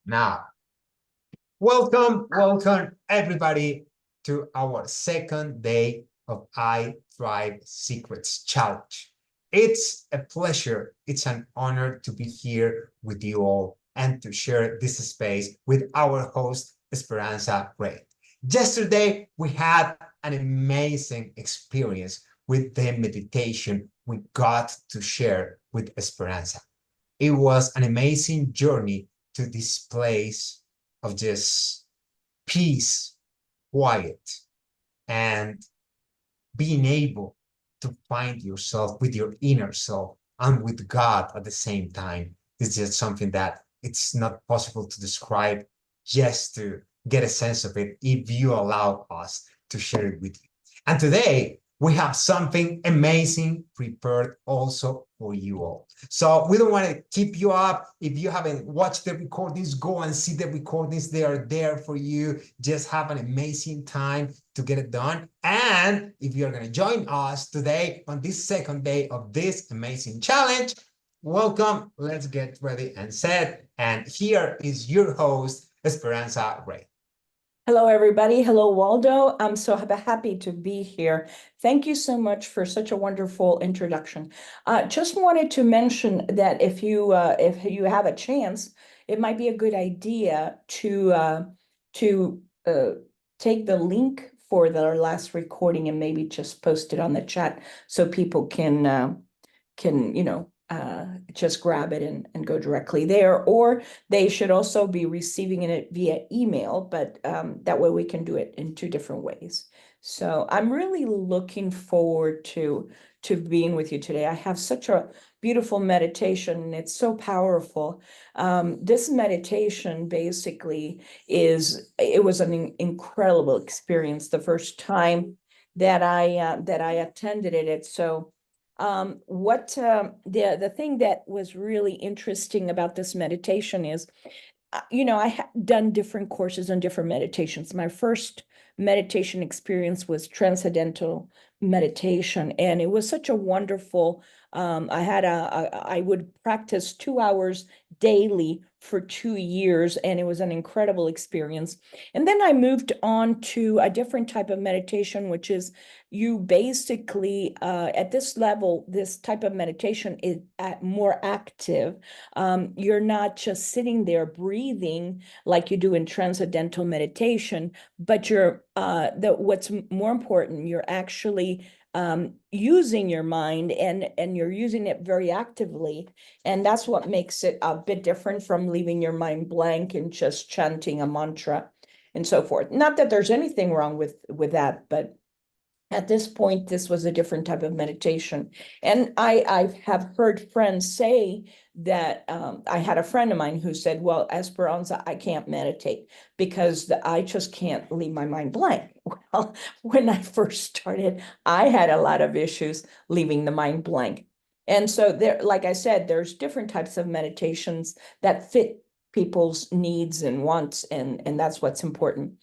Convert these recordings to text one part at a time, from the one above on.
Now, welcome everybody to our second day of iThriveSecrets challenge. It's a pleasure, it's an honor to be here with you all and to share this space with our host, Esperanza Rey. Yesterday, we had an amazing experience with the meditation we got to share with Esperanza. It was an amazing journey to this place of just peace, quiet, and being able to find yourself with your inner self and with God at the same time. It's just something that it's not possible to describe, just to get a sense of it if you allow us to share it with you. And today, we have something amazing prepared also for you all. So we don't want to keep you up. If you haven't watched the recordings, go and see the recordings. They are there for you. Just have an amazing time to get it done. And if you're going to join us today on this second day of this amazing challenge, welcome. Let's get ready and set. And here is your host, Esperanza Rey. Hello, everybody. Hello, Waldo. I'm so happy to be here. Thank you so much for such a wonderful introduction. Just wanted to mention that if you have a chance, it might be a good idea to take the link for the last recording and maybe just post it on the chat so people can just grab it and go directly there, or they should also be receiving it via email, but that way we can do it in two different ways. So I'm really looking forward to being with you today. I have such a beautiful meditation, and it's so powerful. This meditation basically it was an incredible experience the first time that I attended it. It's so the thing that was really interesting about this meditation is, I had done different courses on different meditations. My first meditation experience was transcendental meditation, and it was such a wonderful, I would practice 2 hours daily for 2 years, and it was an incredible experience. And then I moved on to a different type of meditation, which is you basically, at this level, this type of meditation is more active. You're not just sitting there breathing like you do in transcendental meditation, but what's more important, you're actually using your mind, and you're using it very actively. And that's what makes it a bit different from leaving your mind blank and just chanting a mantra and so forth. Not that there's anything wrong with that, but at this point, this was a different type of meditation. And I have heard friends say that I had a friend of mine who said, well, Esperanza, I can't meditate because I just can't leave my mind blank. Well, when I first started, I had a lot of issues leaving the mind blank. And so there, like I said, there's different types of meditations that fit people's needs and wants, and that's what's important.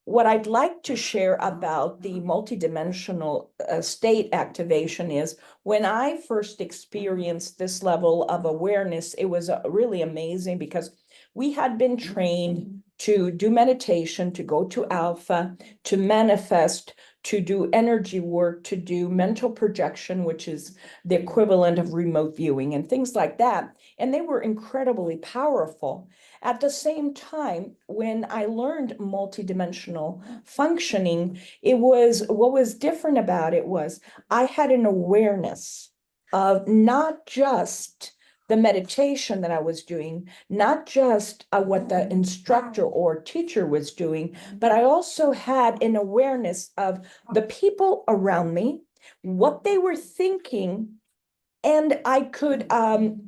What I'd like to share about the multidimensional state activation is when I first experienced this level of awareness, it was really amazing because we had been trained to do meditation, to go to alpha, to manifest, to do energy work, to do mental projection, which is the equivalent of remote viewing and things like that. And they were incredibly powerful. At the same time, when I learned multidimensional functioning, what was different about it was I had an awareness of not just the meditation that I was doing, not just what the instructor or teacher was doing, but I also had an awareness of the people around me, what they were thinking. And I could,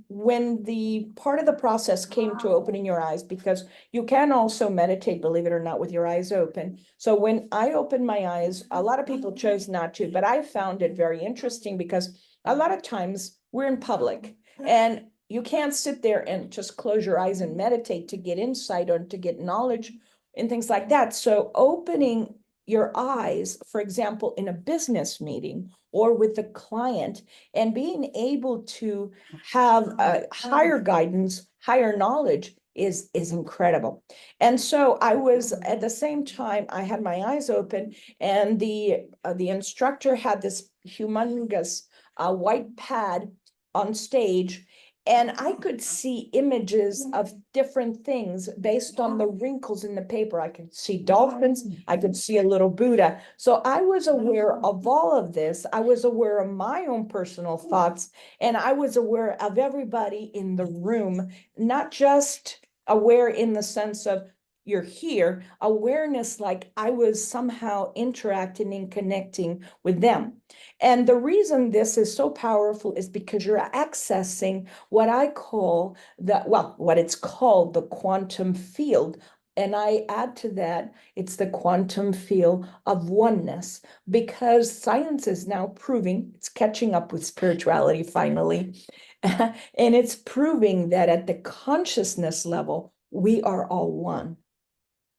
when the part of the process came to opening your eyes, because you can also meditate, believe it or not, with your eyes open. So when I opened my eyes, a lot of people chose not to, but I found it very interesting because a lot of times we're in public and you can't sit there and just close your eyes and meditate to get insight or to get knowledge and things like that. So opening your eyes, for example, in a business meeting or with a client, and being able to have higher guidance, higher knowledge is incredible. And so I was, at the same time, I had my eyes open, and the instructor had this humongous white pad on stage, and I could see images of different things based on the wrinkles in the paper. I could see dolphins, I could see a little Buddha. So I was aware of all of this. I was aware of my own personal thoughts, and I was aware of everybody in the room, not just aware in the sense of you're here, awareness like I was somehow interacting and connecting with them. And the reason this is so powerful is because you're accessing what I call what it's called the quantum field. And I add to that, it's the quantum field of oneness, because science is now proving, it's catching up with spirituality finally, and it's proving that at the consciousness level, we are all one.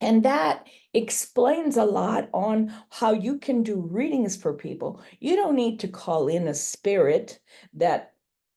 And that explains a lot on how you can do readings for people. You don't need to call in a spirit that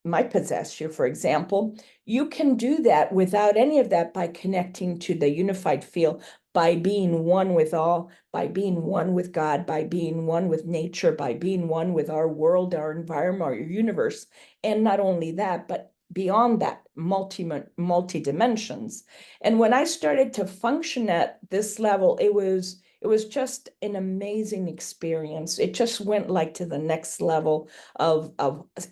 might possess you, for example. You can do that without any of that by connecting to the unified field, by being one with all, by being one with God, by being one with nature, by being one with our world, our environment, our universe. And not only that, but beyond that, multi dimensions. And when I started to function at this level, it was just an amazing experience. It just went like to the next level of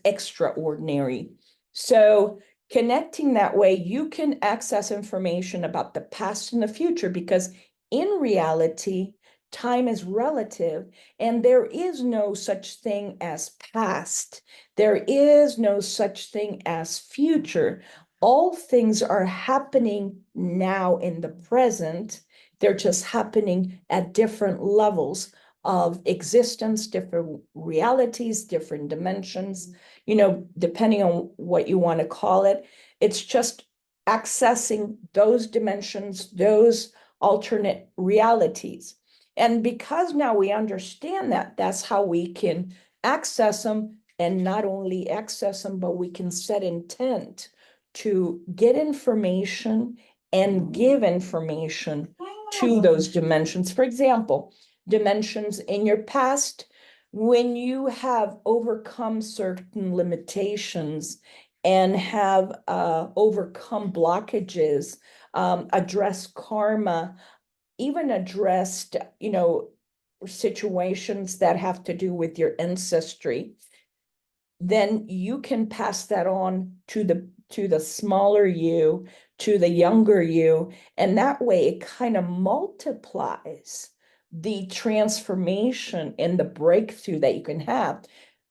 extraordinary. So connecting that way, you can access information about the past and the future, because in reality, time is relative, and there is no such thing as past. There is no such thing as future. All things are happening now in the present. They're just happening at different levels of existence, different realities, different dimensions, depending on what you want to call it. It's just accessing those dimensions, those alternate realities. And because now we understand that, that's how we can access them, and not only access them, but we can set intent to get information and give information to those dimensions. For example, dimensions in your past, when you have overcome certain limitations and have overcome blockages, addressed karma, even addressed, situations that have to do with your ancestry, then you can pass that on to the smaller you, to the younger you, and that way it kind of multiplies the transformation and the breakthrough that you can have,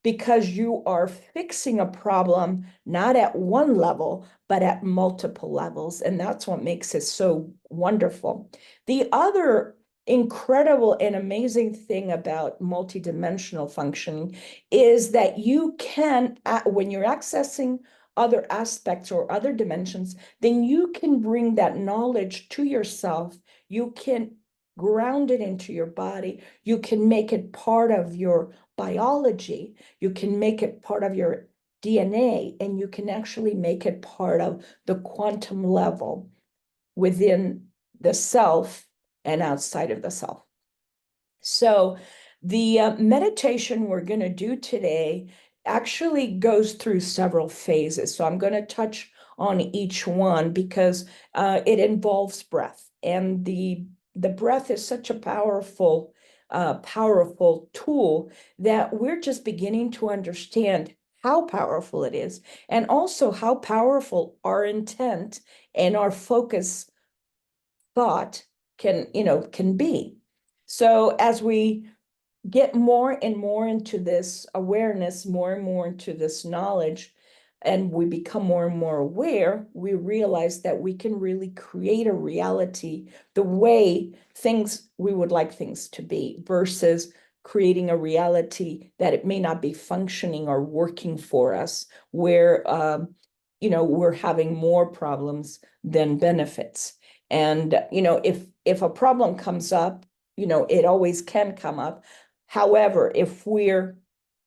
because you are fixing a problem not at one level, but at multiple levels. And that's what makes it so wonderful. The other incredible and amazing thing about multidimensional functioning is that you can, when you're accessing other aspects or other dimensions, then you can bring that knowledge to yourself. You can ground it into your body. You can make it part of your biology. You can make it part of your DNA, and you can actually make it part of the quantum level within the self and outside of the self. So the meditation we're going to do today actually goes through several phases. So I'm going to touch on each one, because it involves breath. And the breath is such a powerful tool that we're just beginning to understand how powerful it is, and also how powerful our intent and our focus thought can be. So as we get more and more into this awareness, more and more into this knowledge, and we become more and more aware, we realize that we can really create a reality the way we would like things to be, versus creating a reality that it may not be functioning or working for us, where we're having more problems than benefits. And if a problem comes up, it always can come up. However, if we're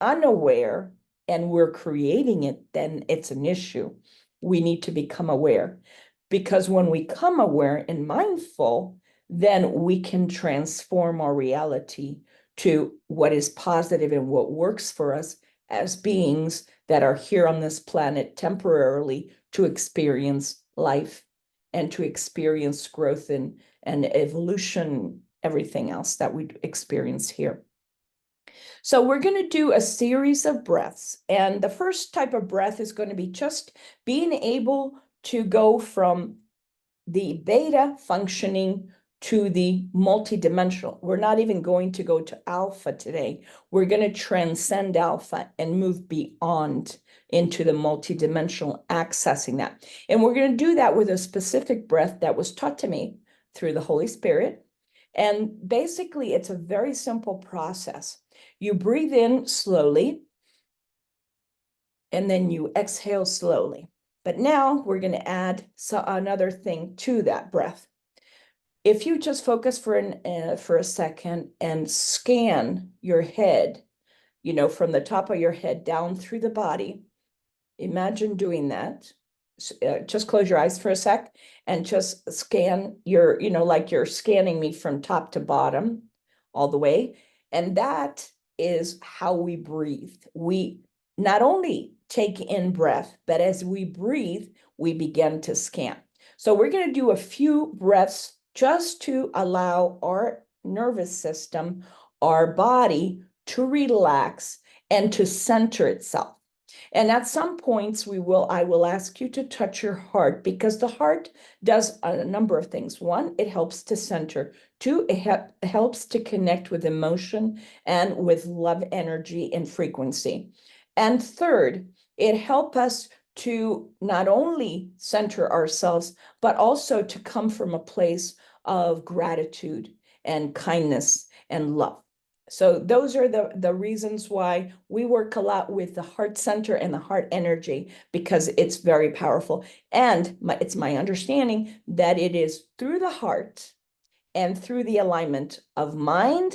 unaware and we're creating it, then it's an issue. We need to become aware, because when we become aware and mindful, then we can transform our reality to what is positive and what works for us as beings that are here on this planet temporarily to experience life and to experience growth and evolution, everything else that we experience here. So we're going to do a series of breaths. And the first type of breath is going to be just being able to go from the beta functioning to the multidimensional. We're not even going to go to alpha today. We're going to transcend alpha and move beyond into the multidimensional, accessing that. And we're going to do that with a specific breath that was taught to me through the Holy Spirit. And basically, it's a very simple process. You breathe in slowly, and then you exhale slowly. But now we're going to add another thing to that breath. If you just focus for a second and scan your head, from the top of your head down through the body, imagine doing that. Just close your eyes for a sec and just scan like you're scanning me from top to bottom all the way. And that is how we breathe. We not only take in breath, but as we breathe, we begin to scan. So we're going to do a few breaths just to allow our nervous system, our body to relax and to center itself. And at some points, I will ask you to touch your heart, because the heart does a number of things. One, it helps to center. Two, it helps to connect with emotion and with love energy and frequency. And third, it helps us to not only center ourselves, but also to come from a place of gratitude and kindness and love. So those are the reasons why we work a lot with the heart center and the heart energy, because it's very powerful. And it's my understanding that it is through the heart and through the alignment of mind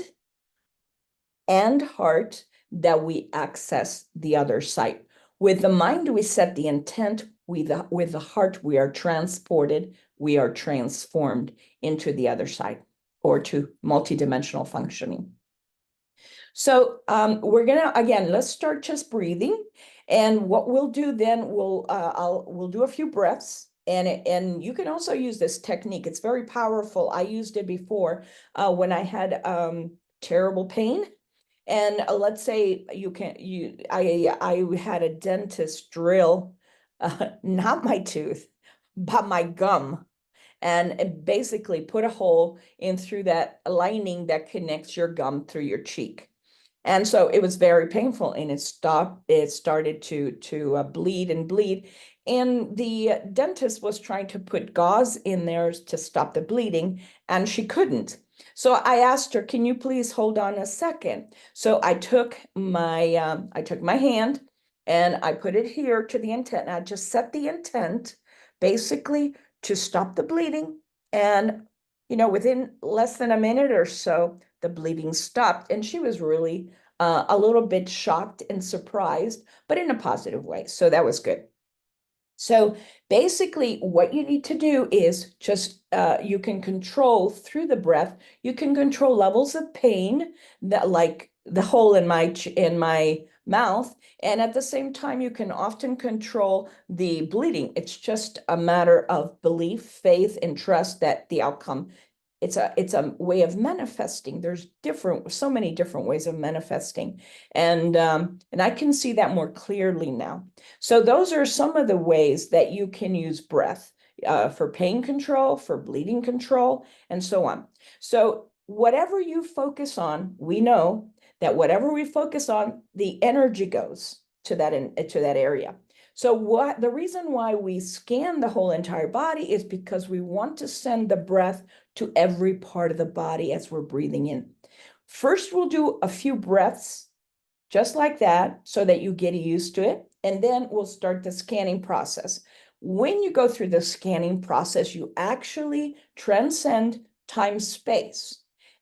and heart that we access the other side. With the mind, we set the intent. With the heart, we are transported, we are transformed into the other side, or to multidimensional functioning. So we're gonna, again, let's start just breathing. And what we'll do then, we'll do a few breaths. And you can also use this technique. It's very powerful. I used it before when I had terrible pain. And let's say I had a dentist drill, not my tooth, but my gum, and basically put a hole in through that lining that connects your gum through your cheek. And so it was very painful, and it started to bleed and bleed. And the dentist was trying to put gauze in there to stop the bleeding, and she couldn't. So I asked her, can you please hold on a second? So I took my hand and I put it here to the intent. And I just set the intent basically to stop the bleeding. And, within less than a minute or so, the bleeding stopped. And she was really a little bit shocked and surprised, but in a positive way. So that was good. So basically, what you need to do is just, you can control through the breath, you can control levels of pain, that like the hole in my mouth. And at the same time, you can often control the bleeding. It's just a matter of belief, faith, and trust that the outcome, it's a way of manifesting. There's so many different ways of manifesting. And I can see that more clearly now. So those are some of the ways that you can use breath for pain control, for bleeding control, and so on. So whatever you focus on, we know that whatever we focus on, the energy goes to that area. So the reason why we scan the whole entire body is because we want to send the breath to every part of the body as we're breathing in. First, we'll do a few breaths just like that so that you get used to it. And then we'll start the scanning process. When you go through the scanning process, you actually transcend time-space.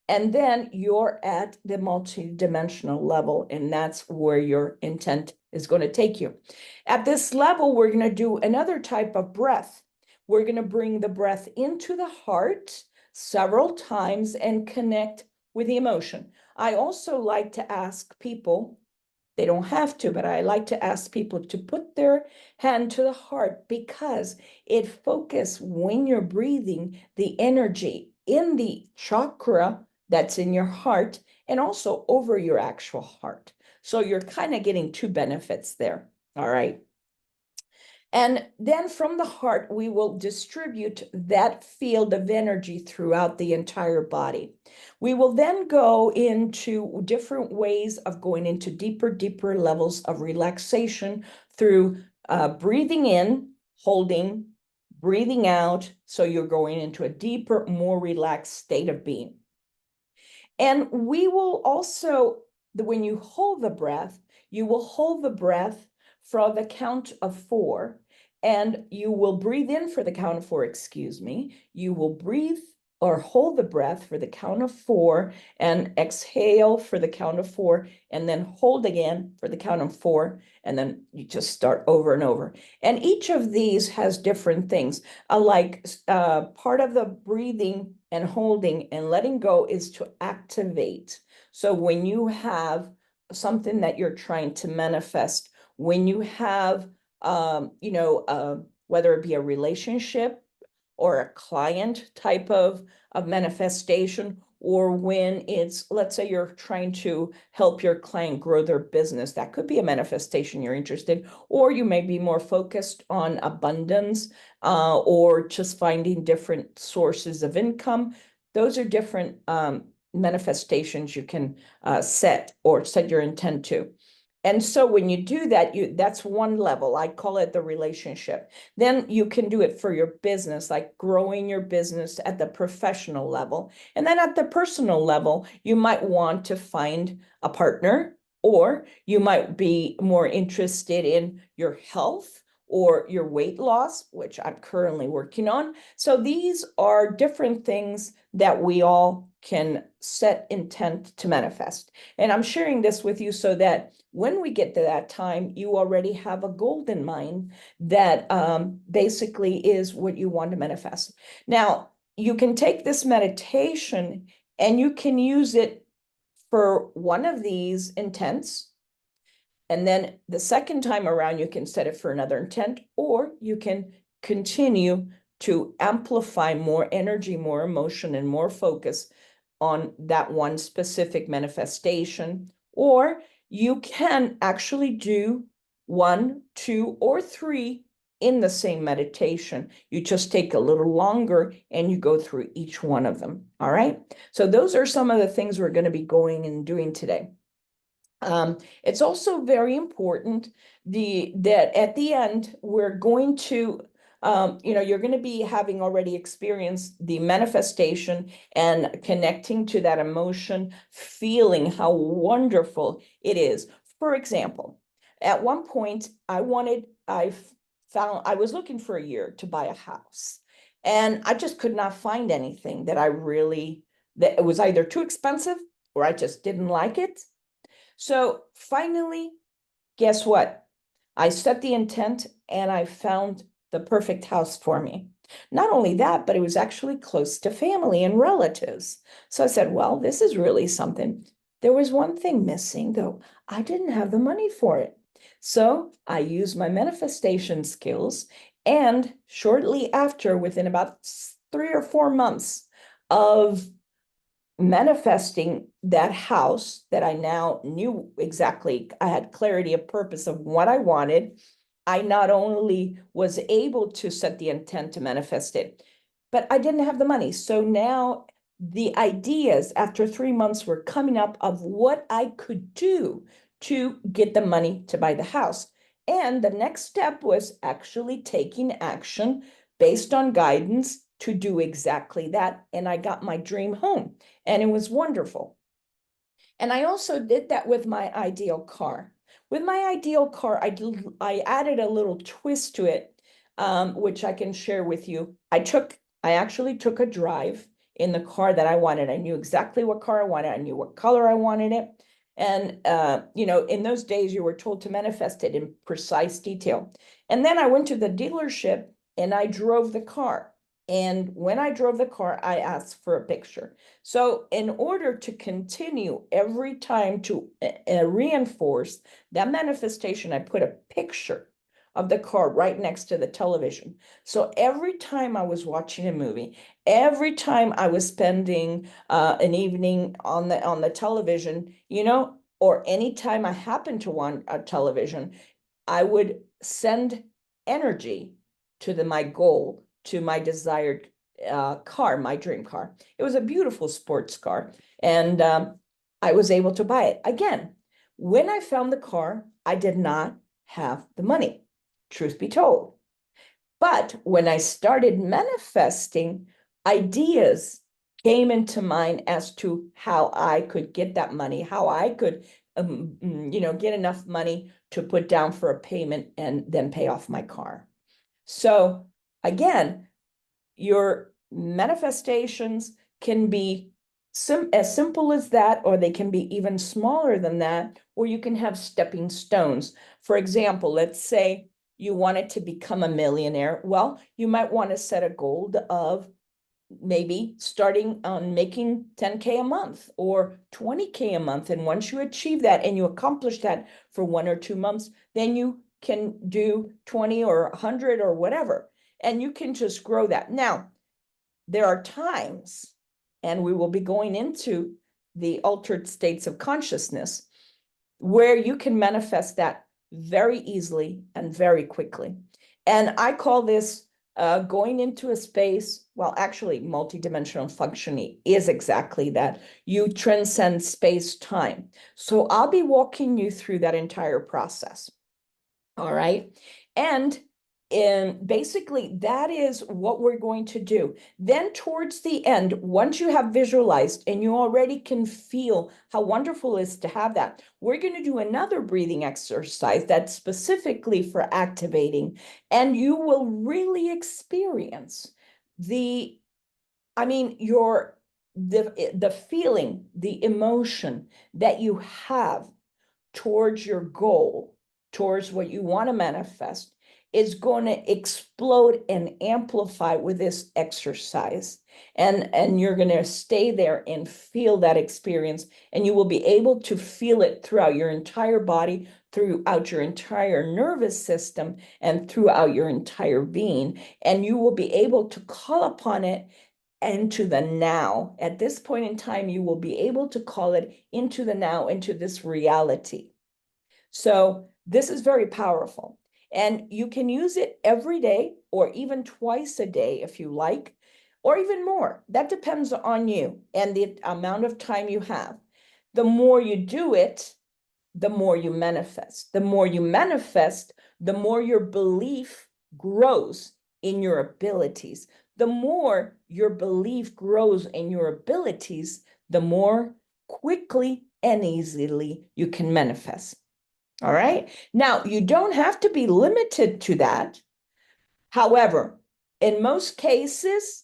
And then you're at the multidimensional level, and that's where your intent is going to take you. At this level, we're going to do another type of breath. We're going to bring the breath into the heart several times and connect with the emotion. I also like to ask people, they don't have to, but I like to ask people to put their hand to the heart, because it focuses, when you're breathing, the energy in the chakra that's in your heart and also over your actual heart. So you're kind of getting two benefits there. All right. And then from the heart, we will distribute that field of energy throughout the entire body. We will then go into different ways of going into deeper levels of relaxation through breathing in, holding, breathing out. So you're going into a deeper, more relaxed state of being. And we will also, when you hold the breath, you will hold the breath for the count of 4, and you will breathe in for the count of 4, excuse me. You will breathe or hold the breath for the count of 4 and exhale for the count of 4, and then hold again for the count of 4, and then you just start over and over. And each of these has different things. Part of the breathing and holding and letting go is to activate. So when you have something that you're trying to manifest, when you have, whether it be a relationship or a client type of manifestation, or when it's, let's say you're trying to help your client grow their business, that could be a manifestation you're interested in, or you may be more focused on abundance, or just finding different sources of income. Those are different manifestations you can set your intent to. And so when you do that, that's one level. I call it the relationship. Then you can do it for your business, like growing your business at the professional level. And then at the personal level, you might want to find a partner, or you might be more interested in your health or your weight loss, which I'm currently working on. So these are different things that we all can set intent to manifest. And I'm sharing this with you so that when we get to that time, you already have a goal in mind that basically is what you want to manifest. Now, you can take this meditation and you can use it for one of these intents. And then the second time around, you can set it for another intent, or you can continue to amplify more energy, more emotion, and more focus on that one specific manifestation. Or you can actually do 1, 2, or 3 in the same meditation. You just take a little longer and you go through each one of them. All right. So those are some of the things we're going to be going and doing today. It's also very important that at the end, we're going to, you're going to be having already experienced the manifestation and connecting to that emotion, feeling how wonderful it is. For example, at one point, I was looking for a year to buy a house, and I just could not find anything that that it was either too expensive or I just didn't like it. So finally, guess what? I set the intent and I found the perfect house for me. Not only that, but it was actually close to family and relatives. So I said, well, this is really something. There was one thing missing, though. I didn't have the money for it. So I used my manifestation skills. And shortly after, within about 3 or 4 months of manifesting that house that I now knew exactly, I had clarity of purpose of what I wanted. I not only was able to set the intent to manifest it, but I didn't have the money. So now the ideas after 3 months were coming up of what I could do to get the money to buy the house. And the next step was actually taking action based on guidance to do exactly that. And I got my dream home, and it was wonderful. And I also did that with my ideal car. With my ideal car, I added a little twist to it, which I can share with you. I actually took a drive in the car that I wanted. I knew exactly what car I wanted. I knew what color I wanted it. And, in those days, you were told to manifest it in precise detail. And then I went to the dealership and I drove the car. And when I drove the car, I asked for a picture. So in order to continue every time to reinforce that manifestation, I put a picture of the car right next to the television. So every time I was watching a movie, every time I was spending an evening on the television, or anytime I happened to want a television, I would send energy to my goal, to my desired car, my dream car. It was a beautiful sports car, and I was able to buy it. Again, when I found the car, I did not have the money, truth be told. But when I started manifesting, ideas came into mind as to how I could get that money, how I could, get enough money to put down for a payment and then pay off my car. So again, your manifestations can be as simple as that, or they can be even smaller than that, or you can have stepping stones. For example, let's say you wanted to become a millionaire. Well, you might want to set a goal of maybe starting on making 10K a month or 20K a month. And once you achieve that and you accomplish that for 1 or 2 months, then you can do 20 or 100 or whatever. And you can just grow that. Now, there are times, and we will be going into the altered states of consciousness, where you can manifest that very easily and very quickly. And I call this going into a space, well, actually, multidimensional functioning is exactly that. You transcend space-time. So I'll be walking you through that entire process. All right. And basically, that is what we're going to do. Then towards the end, once you have visualized and you already can feel how wonderful it is to have that, we're going to do another breathing exercise that's specifically for activating, and you will really experience the feeling, the emotion that you have towards your goal, towards what you want to manifest, is going to explode and amplify with this exercise. And you're going to stay there and feel that experience, and you will be able to feel it throughout your entire body, throughout your entire nervous system, and throughout your entire being. And you will be able to call upon it into the now. At this point in time, you will be able to call it into the now, into this reality. So this is very powerful. And you can use it every day or even twice a day if you like, or even more. That depends on you and the amount of time you have. The more you do it, the more you manifest. The more you manifest, the more your belief grows in your abilities. The more your belief grows in your abilities, the more quickly and easily you can manifest. All right. Now, you don't have to be limited to that. However, in most cases,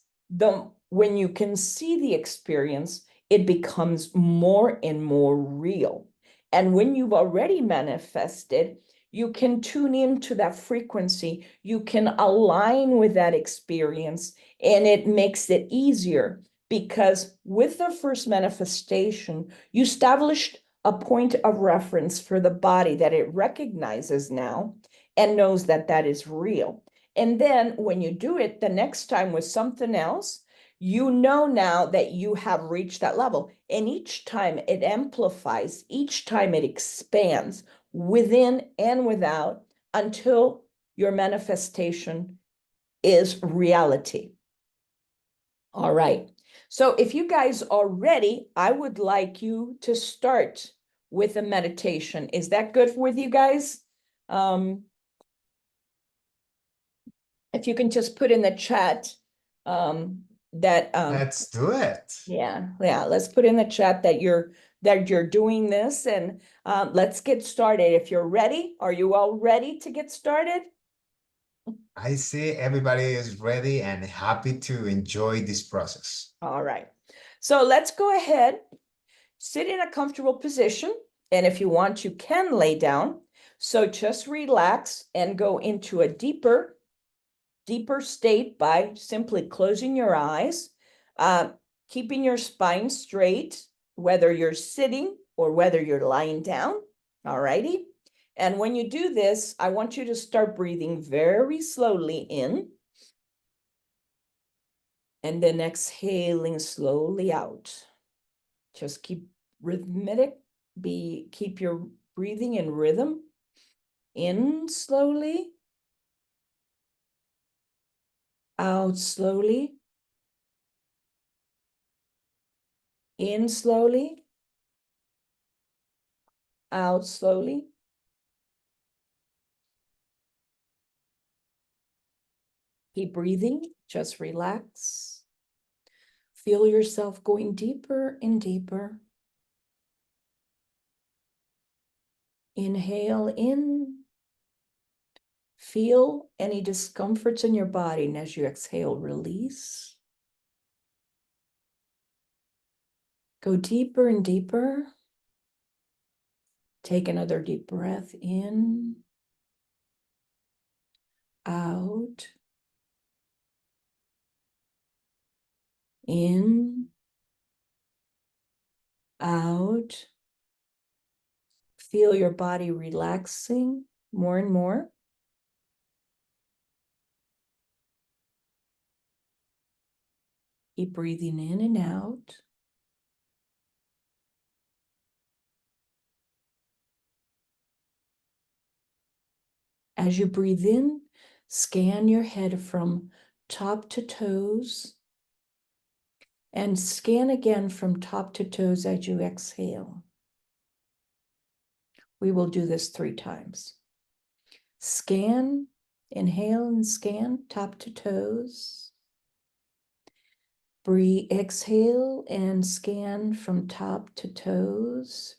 when you can see the experience, it becomes more and more real. And when you've already manifested, you can tune into that frequency. You can align with that experience, and it makes it easier because with the first manifestation, you established a point of reference for the body that it recognizes now and knows that that is real. And then when you do it the next time with something else, you know now that you have reached that level. And each time it amplifies, each time it expands within and without until your manifestation is reality. All right. So if you guys are ready, I would like you to start with a meditation. Is that good with you guys? If you can just put in the chat that Let's do it. yeah, let's put in the chat that you're doing this, and let's get started. If you're ready, are you all ready to get started? I see everybody is ready and happy to enjoy this process. All right. So let's go ahead, sit in a comfortable position. And if you want, you can lay down. So just relax and go into a deeper state by simply closing your eyes, keeping your spine straight, whether you're sitting or whether you're lying down. All righty. And when you do this, I want you to start breathing very slowly in and then exhaling slowly out. Just keep rhythmic, keep your breathing in rhythm. In slowly, out slowly, in slowly, out slowly. Keep breathing, just relax. Feel yourself going deeper and deeper. Inhale in. Feel any discomforts in your body, and as you exhale, release. Go deeper and deeper. Take another deep breath in, out, in, out. Feel your body relaxing more and more. Keep breathing in and out. As you breathe in, scan your head from top to toes and scan again from top to toes as you exhale. We will do this 3 times. Scan, inhale and scan top to toes. Breathe, exhale and scan from top to toes.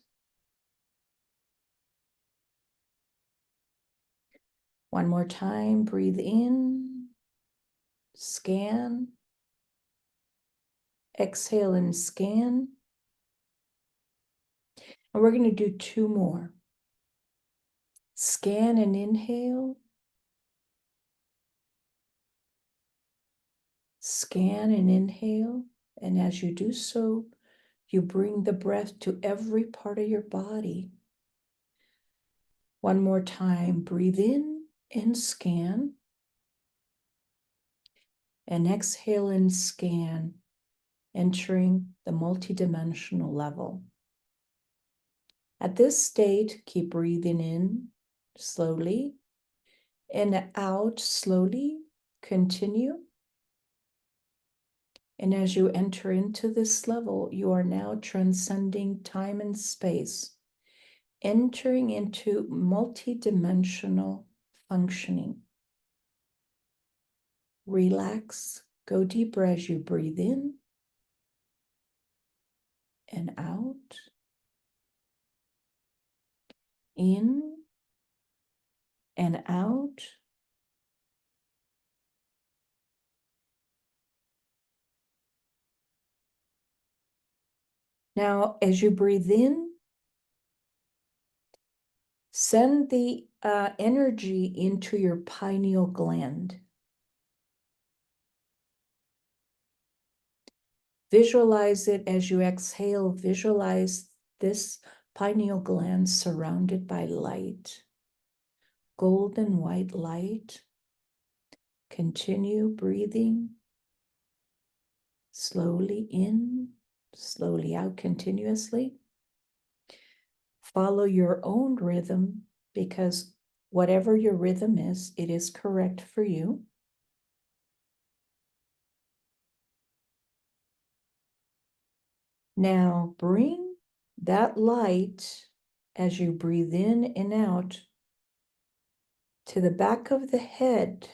One more time, breathe in, scan, exhale and scan. And we're going to do 2 more. Scan and inhale. Scan and inhale. And as you do so, you bring the breath to every part of your body. One more time, breathe in and scan. And exhale and scan, entering the multidimensional level. At this state, keep breathing in slowly and out slowly. Continue. And as you enter into this level, you are now transcending time and space, entering into multidimensional functioning. Relax, go deeper as you breathe in and out. In and out. Now, as you breathe in, send the energy into your pineal gland. Visualize it as you exhale. Visualize this pineal gland surrounded by light, golden white light. Continue breathing slowly in, slowly out continuously. Follow your own rhythm, because whatever your rhythm is, it is correct for you. Now bring that light as you breathe in and out to the back of the head.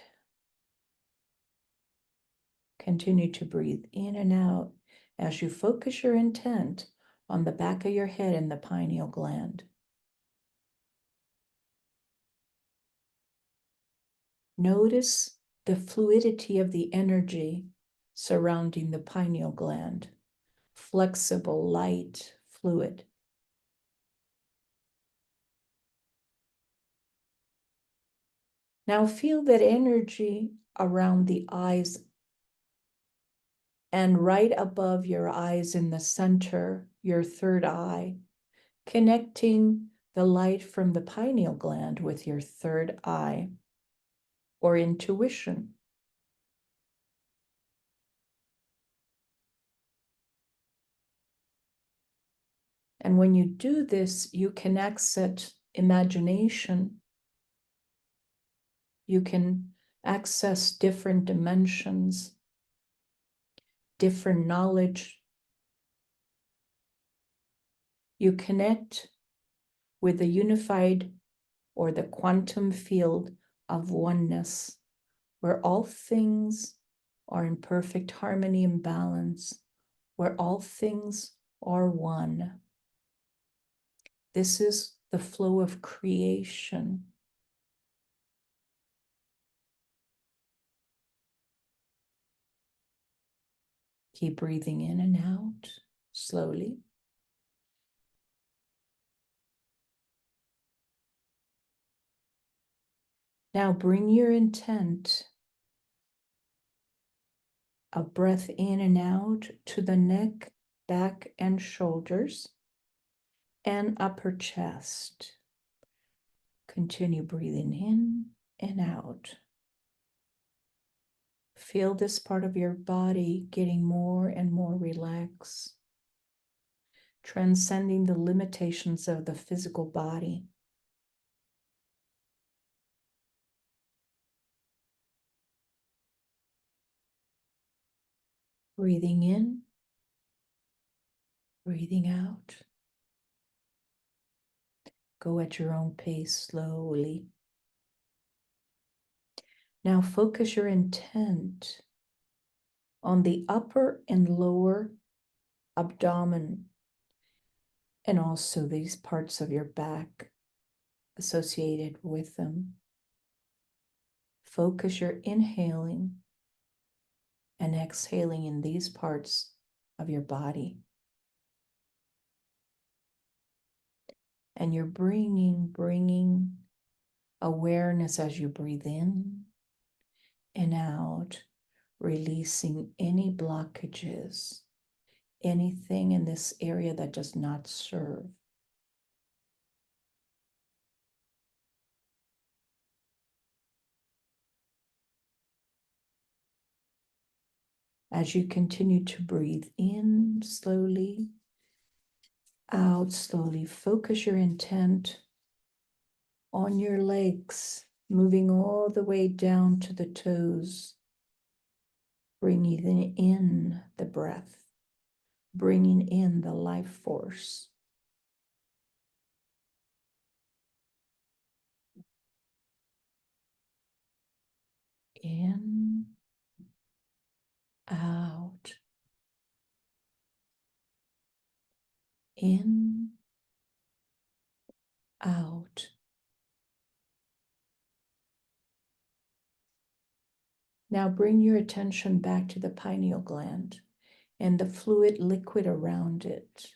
Continue to breathe in and out as you focus your intent on the back of your head and the pineal gland. Notice the fluidity of the energy surrounding the pineal gland. Flexible, light, fluid. Now feel that energy around the eyes and right above your eyes in the center, your third eye, connecting the light from the pineal gland with your third eye or intuition. And when you do this, you can access imagination. You can access different dimensions, different knowledge. You connect with the unified or the quantum field of oneness, where all things are in perfect harmony and balance, where all things are one. This is the flow of creation. Keep breathing in and out slowly. Now bring your intent of breath in and out to the neck, back, and shoulders, and upper chest. Continue breathing in and out. Feel this part of your body getting more and more relaxed, transcending the limitations of the physical body. Breathing in, breathing out. Go at your own pace slowly. Now focus your intent on the upper and lower abdomen and also these parts of your back associated with them. Focus your inhaling and exhaling in these parts of your body. And you're bringing awareness as you breathe in and out, releasing any blockages, anything in this area that does not serve. As you continue to breathe in slowly, out slowly, focus your intent on your legs, moving all the way down to the toes, bringing in the breath, bringing in the life force. In, out, in, out. Now bring your attention back to the pineal gland and the fluid liquid around it,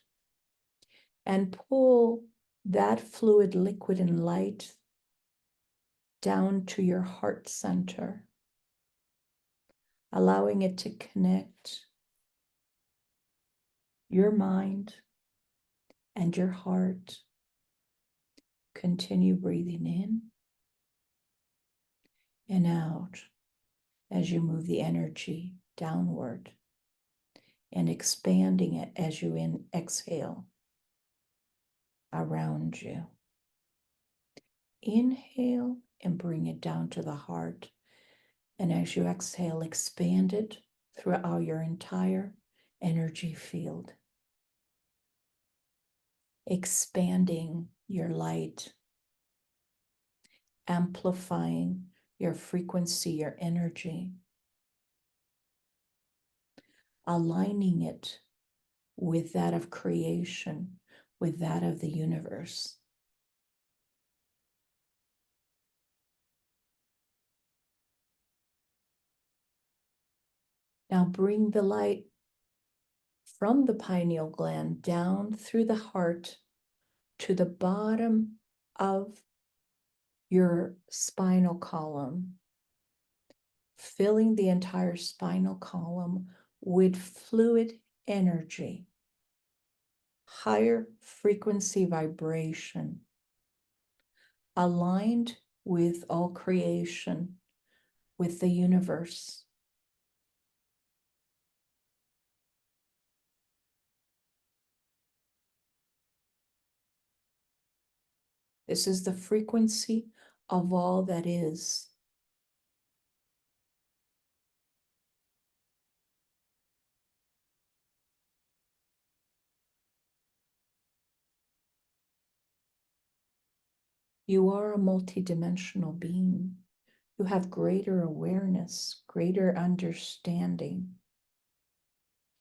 and pull that fluid liquid and light down to your heart center, allowing it to connect your mind and your heart. Continue breathing in and out as you move the energy downward and expanding it as you exhale around you. Inhale and bring it down to the heart. And as you exhale, expand it throughout your entire energy field. Expanding your light, amplifying your frequency, your energy, aligning it with that of creation, with that of the universe. Now bring the light from the pineal gland down through the heart to the bottom of your spinal column, filling the entire spinal column with fluid energy, higher frequency vibration, aligned with all creation, with the universe. This is the frequency of all that is. You are a multidimensional being. You have greater awareness, greater understanding.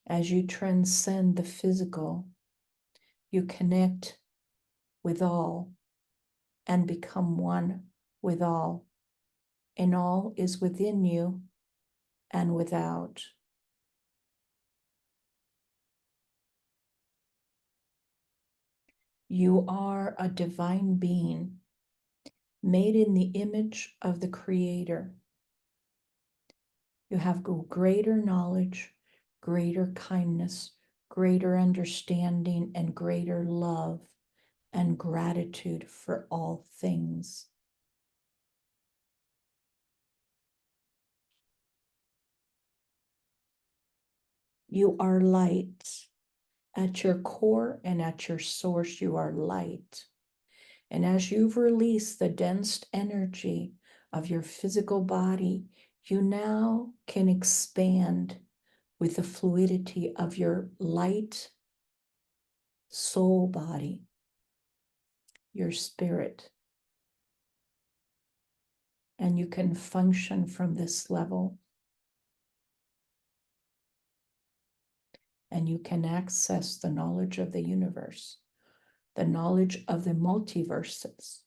As you transcend the physical, you connect with all and become one with all. And all is within you and without. You are a divine being made in the image of the Creator. You have greater knowledge, greater kindness, greater understanding, and greater love and gratitude for all things. You are light. At your core and at your source, you are light. And as you've released the dense energy of your physical body, you now can expand with the fluidity of your light soul body, your spirit. And you can function from this level. And you can access the knowledge of the universe, the knowledge of the multiverses.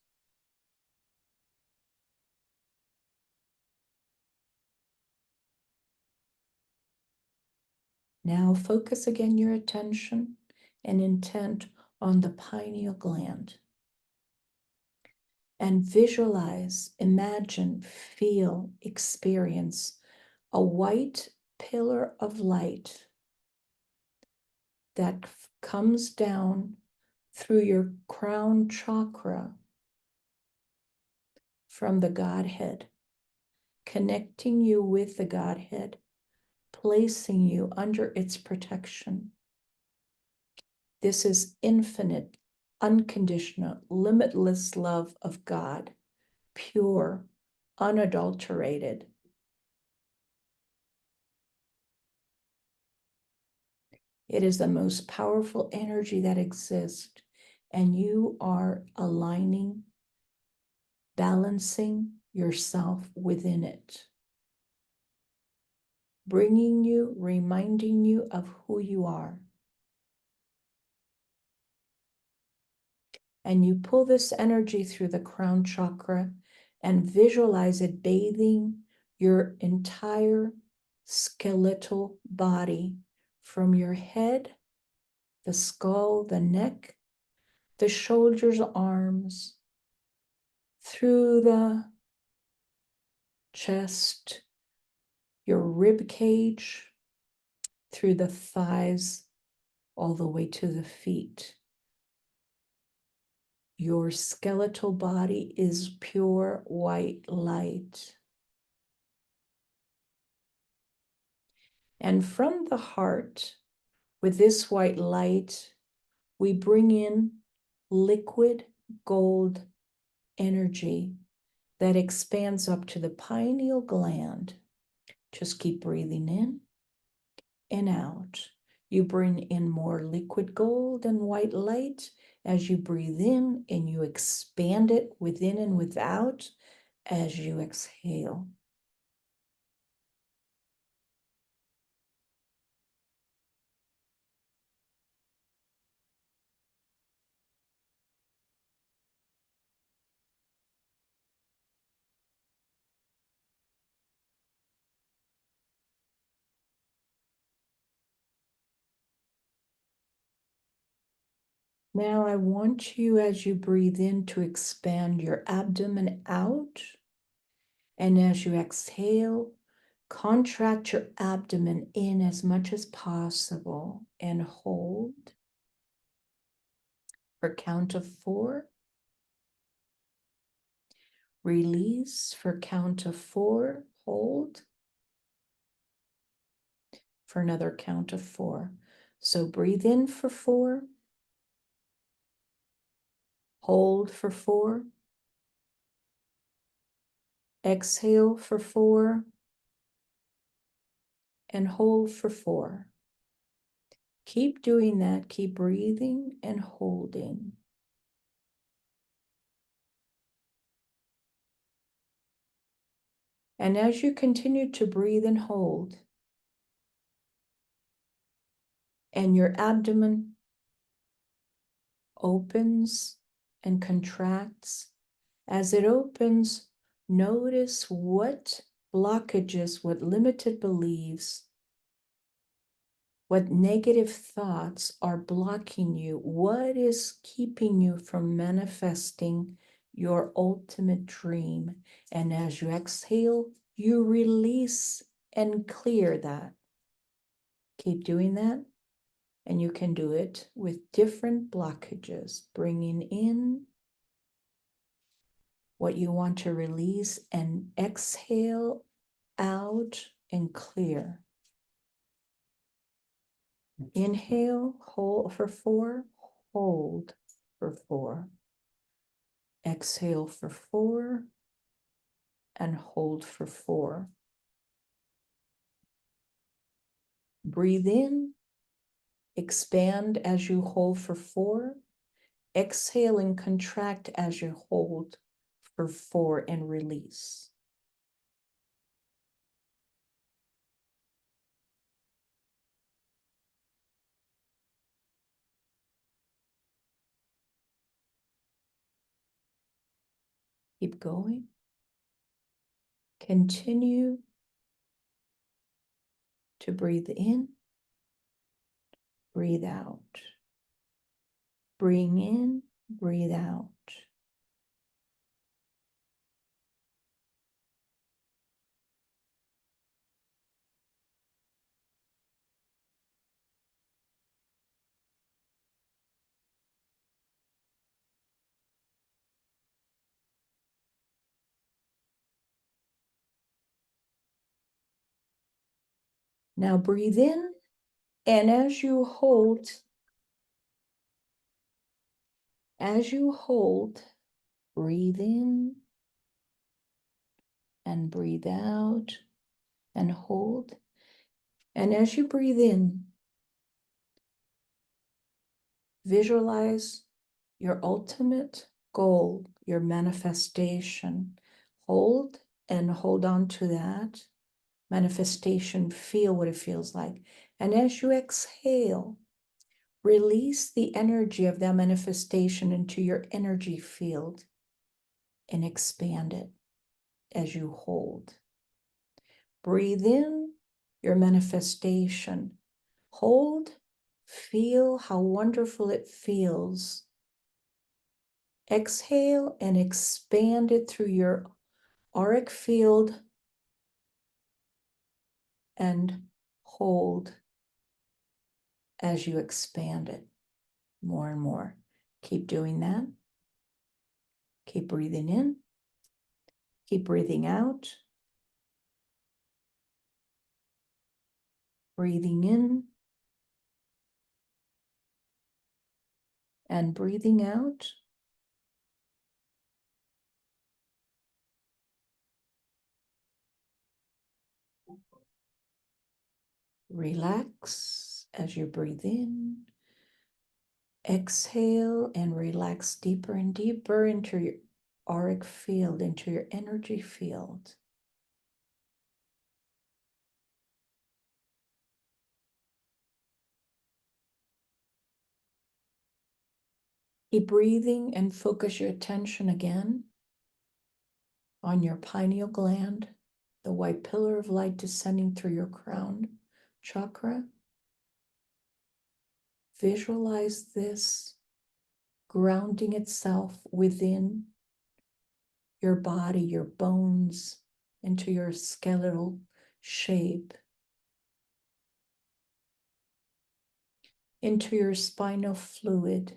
Now focus again your attention and intent on the pineal gland. And visualize, imagine, feel, experience a white pillar of light that comes down through your crown chakra from the Godhead, connecting you with the Godhead, placing you under its protection. This is infinite, unconditional, limitless love of God, pure, unadulterated. It is the most powerful energy that exists, and you are aligning, balancing yourself within it, bringing you, reminding you of who you are. And you pull this energy through the crown chakra and visualize it bathing your entire skeletal body from your head, the skull, the neck, the shoulders, arms, through the chest, your rib cage, through the thighs, all the way to the feet. Your skeletal body is pure white light. And from the heart, with this white light, we bring in liquid gold energy that expands up to the pineal gland. Just keep breathing in and out. You bring in more liquid gold and white light as you breathe in, and you expand it within and without as you exhale. Now I want you, as you breathe in, to expand your abdomen out. And as you exhale, contract your abdomen in as much as possible and hold for count of 4. Release for count of 4. Hold for another count of 4. So breathe in for 4. Hold for 4. Exhale for 4. And hold for 4. Keep doing that. Keep breathing and holding. And as you continue to breathe and hold, and your abdomen opens and contracts, as it opens, notice what blockages, what limited beliefs, what negative thoughts are blocking you. What is keeping you from manifesting your ultimate dream? And as you exhale, you release and clear that. Keep doing that. And you can do it with different blockages, bringing in what you want to release and exhale out and clear. Inhale, hold for 4, hold for 4. Exhale for 4 and hold for 4. Breathe in, expand as you hold for 4. Exhale and contract as you hold for 4 and release. Keep going. Continue to breathe in, breathe out. Bring in, breathe out. Now breathe in, and as you hold, breathe in and breathe out and hold. And as you breathe in, visualize your ultimate goal, your manifestation. Hold and hold on to that manifestation. Feel what it feels like. And as you exhale, release the energy of that manifestation into your energy field and expand it as you hold. Breathe in your manifestation. Hold, feel how wonderful it feels. Exhale and expand it through your auric field and hold as you expand it more and more. Keep doing that. Keep breathing in. Keep breathing out. Breathing in and breathing out. Relax as you breathe in. Exhale and relax deeper and deeper into your auric field, into your energy field. Keep breathing and focus your attention again on your pineal gland, the white pillar of light descending through your crown chakra. Visualize this grounding itself within your body, your bones, into your skeletal shape, into your spinal fluid.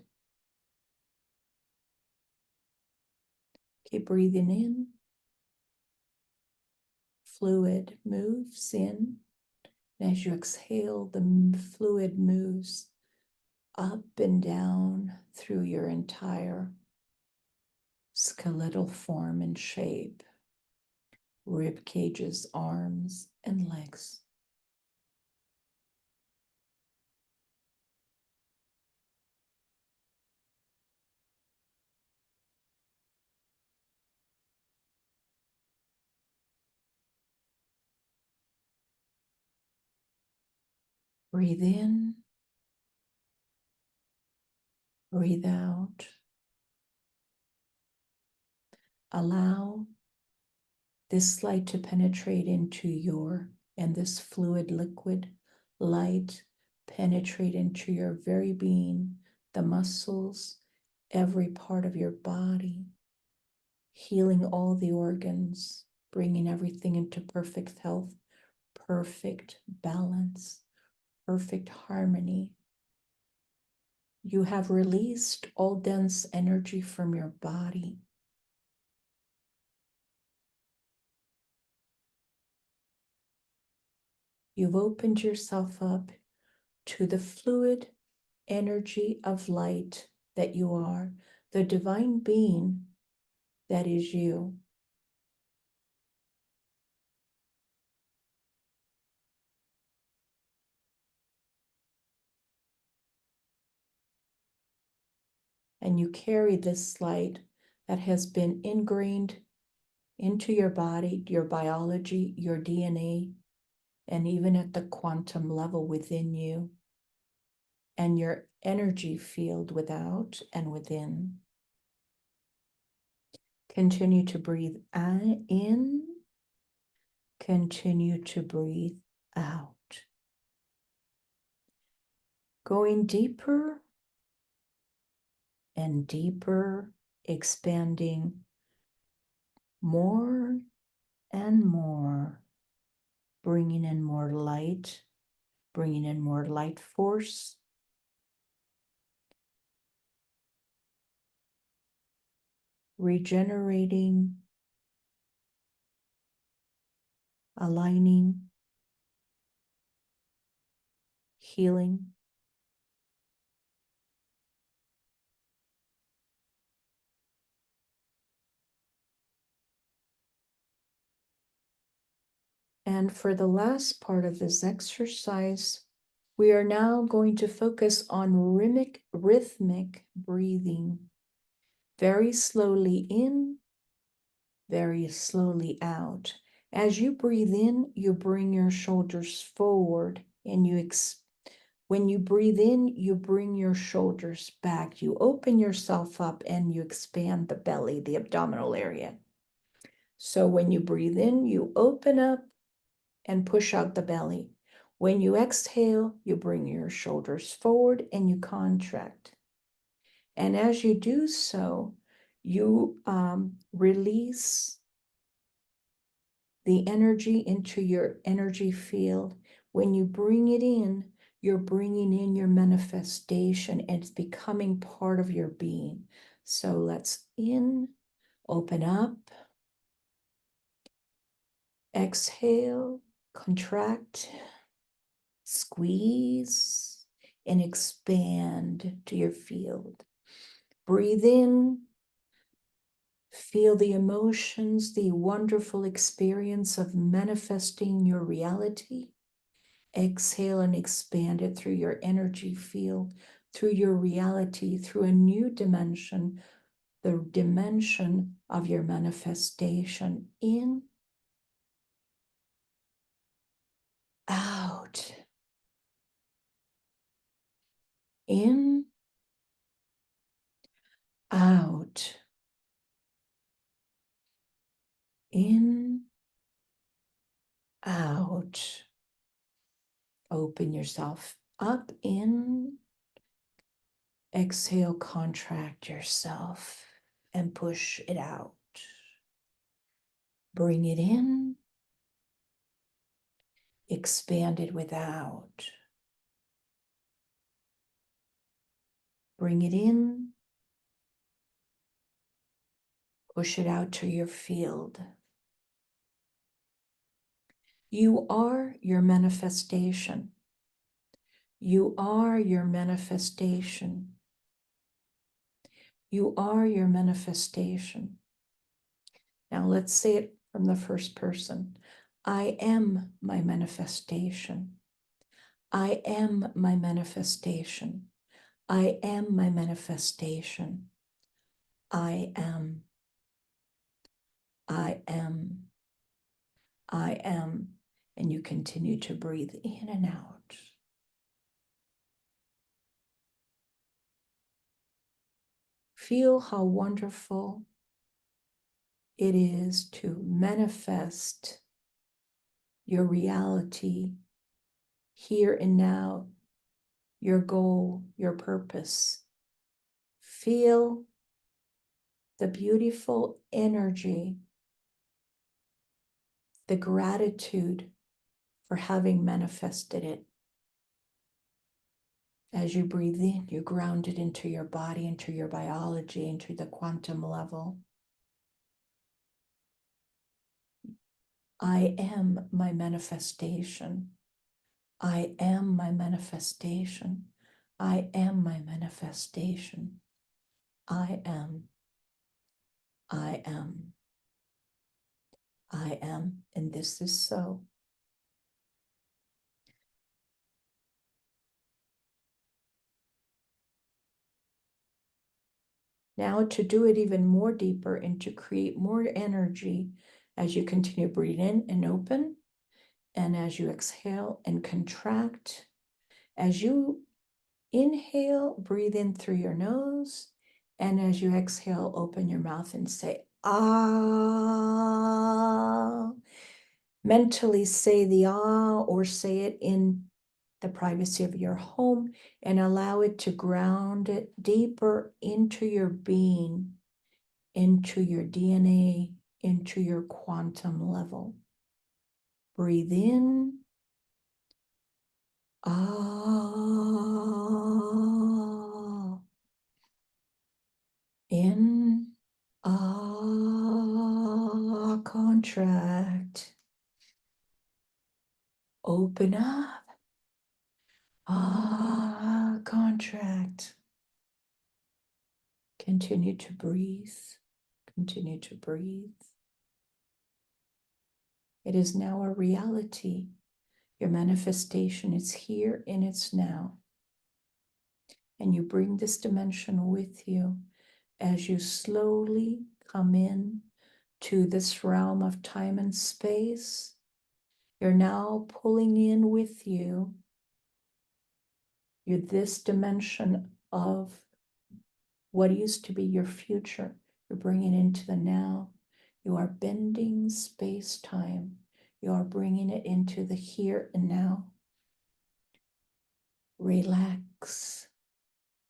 Keep breathing in. Fluid moves in. And as you exhale, the fluid moves up and down through your entire skeletal form and shape, rib cages, arms, and legs. Breathe in, breathe out. Allow this light to penetrate into and this fluid liquid light penetrate into your very being, the muscles, every part of your body, healing all the organs, bringing everything into perfect health, perfect balance, perfect harmony. You have released all dense energy from your body. You've opened yourself up to the fluid energy of light that you are, the divine being that is you. And you carry this light that has been ingrained into your body, your biology, your DNA, and even at the quantum level within you, and your energy field without and within. Continue to breathe in, continue to breathe out. Going deeper and deeper, expanding more and more, bringing in more light, bringing in more light force, regenerating, aligning, healing. And for the last part of this exercise, we are now going to focus on rhythmic breathing. Very slowly in, very slowly out. As you breathe in, you bring your shoulders forward, and when you breathe in, you bring your shoulders back. You open yourself up and you expand the belly, the abdominal area. So when you breathe in, you open up and push out the belly. When you exhale, you bring your shoulders forward and you contract. And as you do so, you release the energy into your energy field. When you bring it in, you're bringing in your manifestation, and it's becoming part of your being. So let's open up, exhale, contract, squeeze, and expand to your field. Breathe in, feel the emotions, the wonderful experience of manifesting your reality. Exhale and expand it through your energy field, through your reality, through a new dimension, the dimension of your manifestation. In, out. In, out. In, out. Open yourself up, in, Exhale, contract yourself and push it out. Bring it in. Expand it without. Bring it in. Push it out to your field. You are your manifestation. You are your manifestation. You are your manifestation. Now let's say it from the first person. I am my manifestation. I am my manifestation. I am my manifestation. I am. I am. I am. And you continue to breathe in and out. Feel how wonderful it is to manifest your reality here and now, your goal, your purpose. Feel the beautiful energy, the gratitude for having manifested it. As you breathe in, you ground it into your body, into your biology, into the quantum level. I am my manifestation. I am my manifestation. I am my manifestation. I am. I am. I am. And this is so. Now to do it even more deeper and to create more energy as you continue to breathe in and open, and as you exhale and contract. As you inhale, breathe in through your nose, and as you exhale, open your mouth and say, ah. Mentally say the ah, or say it in the privacy of your home, and allow it to ground it deeper into your being, into your DNA, into your quantum level. Breathe in. Ah. In. Ah. Contract. Open up. Ah. Contract. Continue to breathe. Continue to breathe. It is now a reality. Your manifestation is here and it's now. And you bring this dimension with you as you slowly come in to this realm of time and space. You're now pulling in with you this dimension of what used to be your future. You're bringing it into the now. You are bending space-time. You are bringing it into the here and now. Relax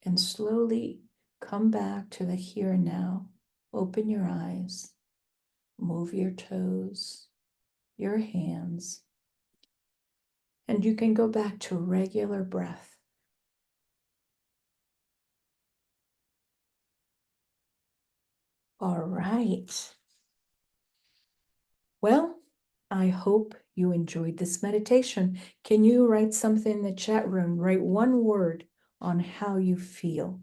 and slowly come back to the here and now. Open your eyes, move your toes, your hands, and you can go back to regular breath. All right. Well, I hope you enjoyed this meditation. Can you write something in the chat room? Write one word on how you feel.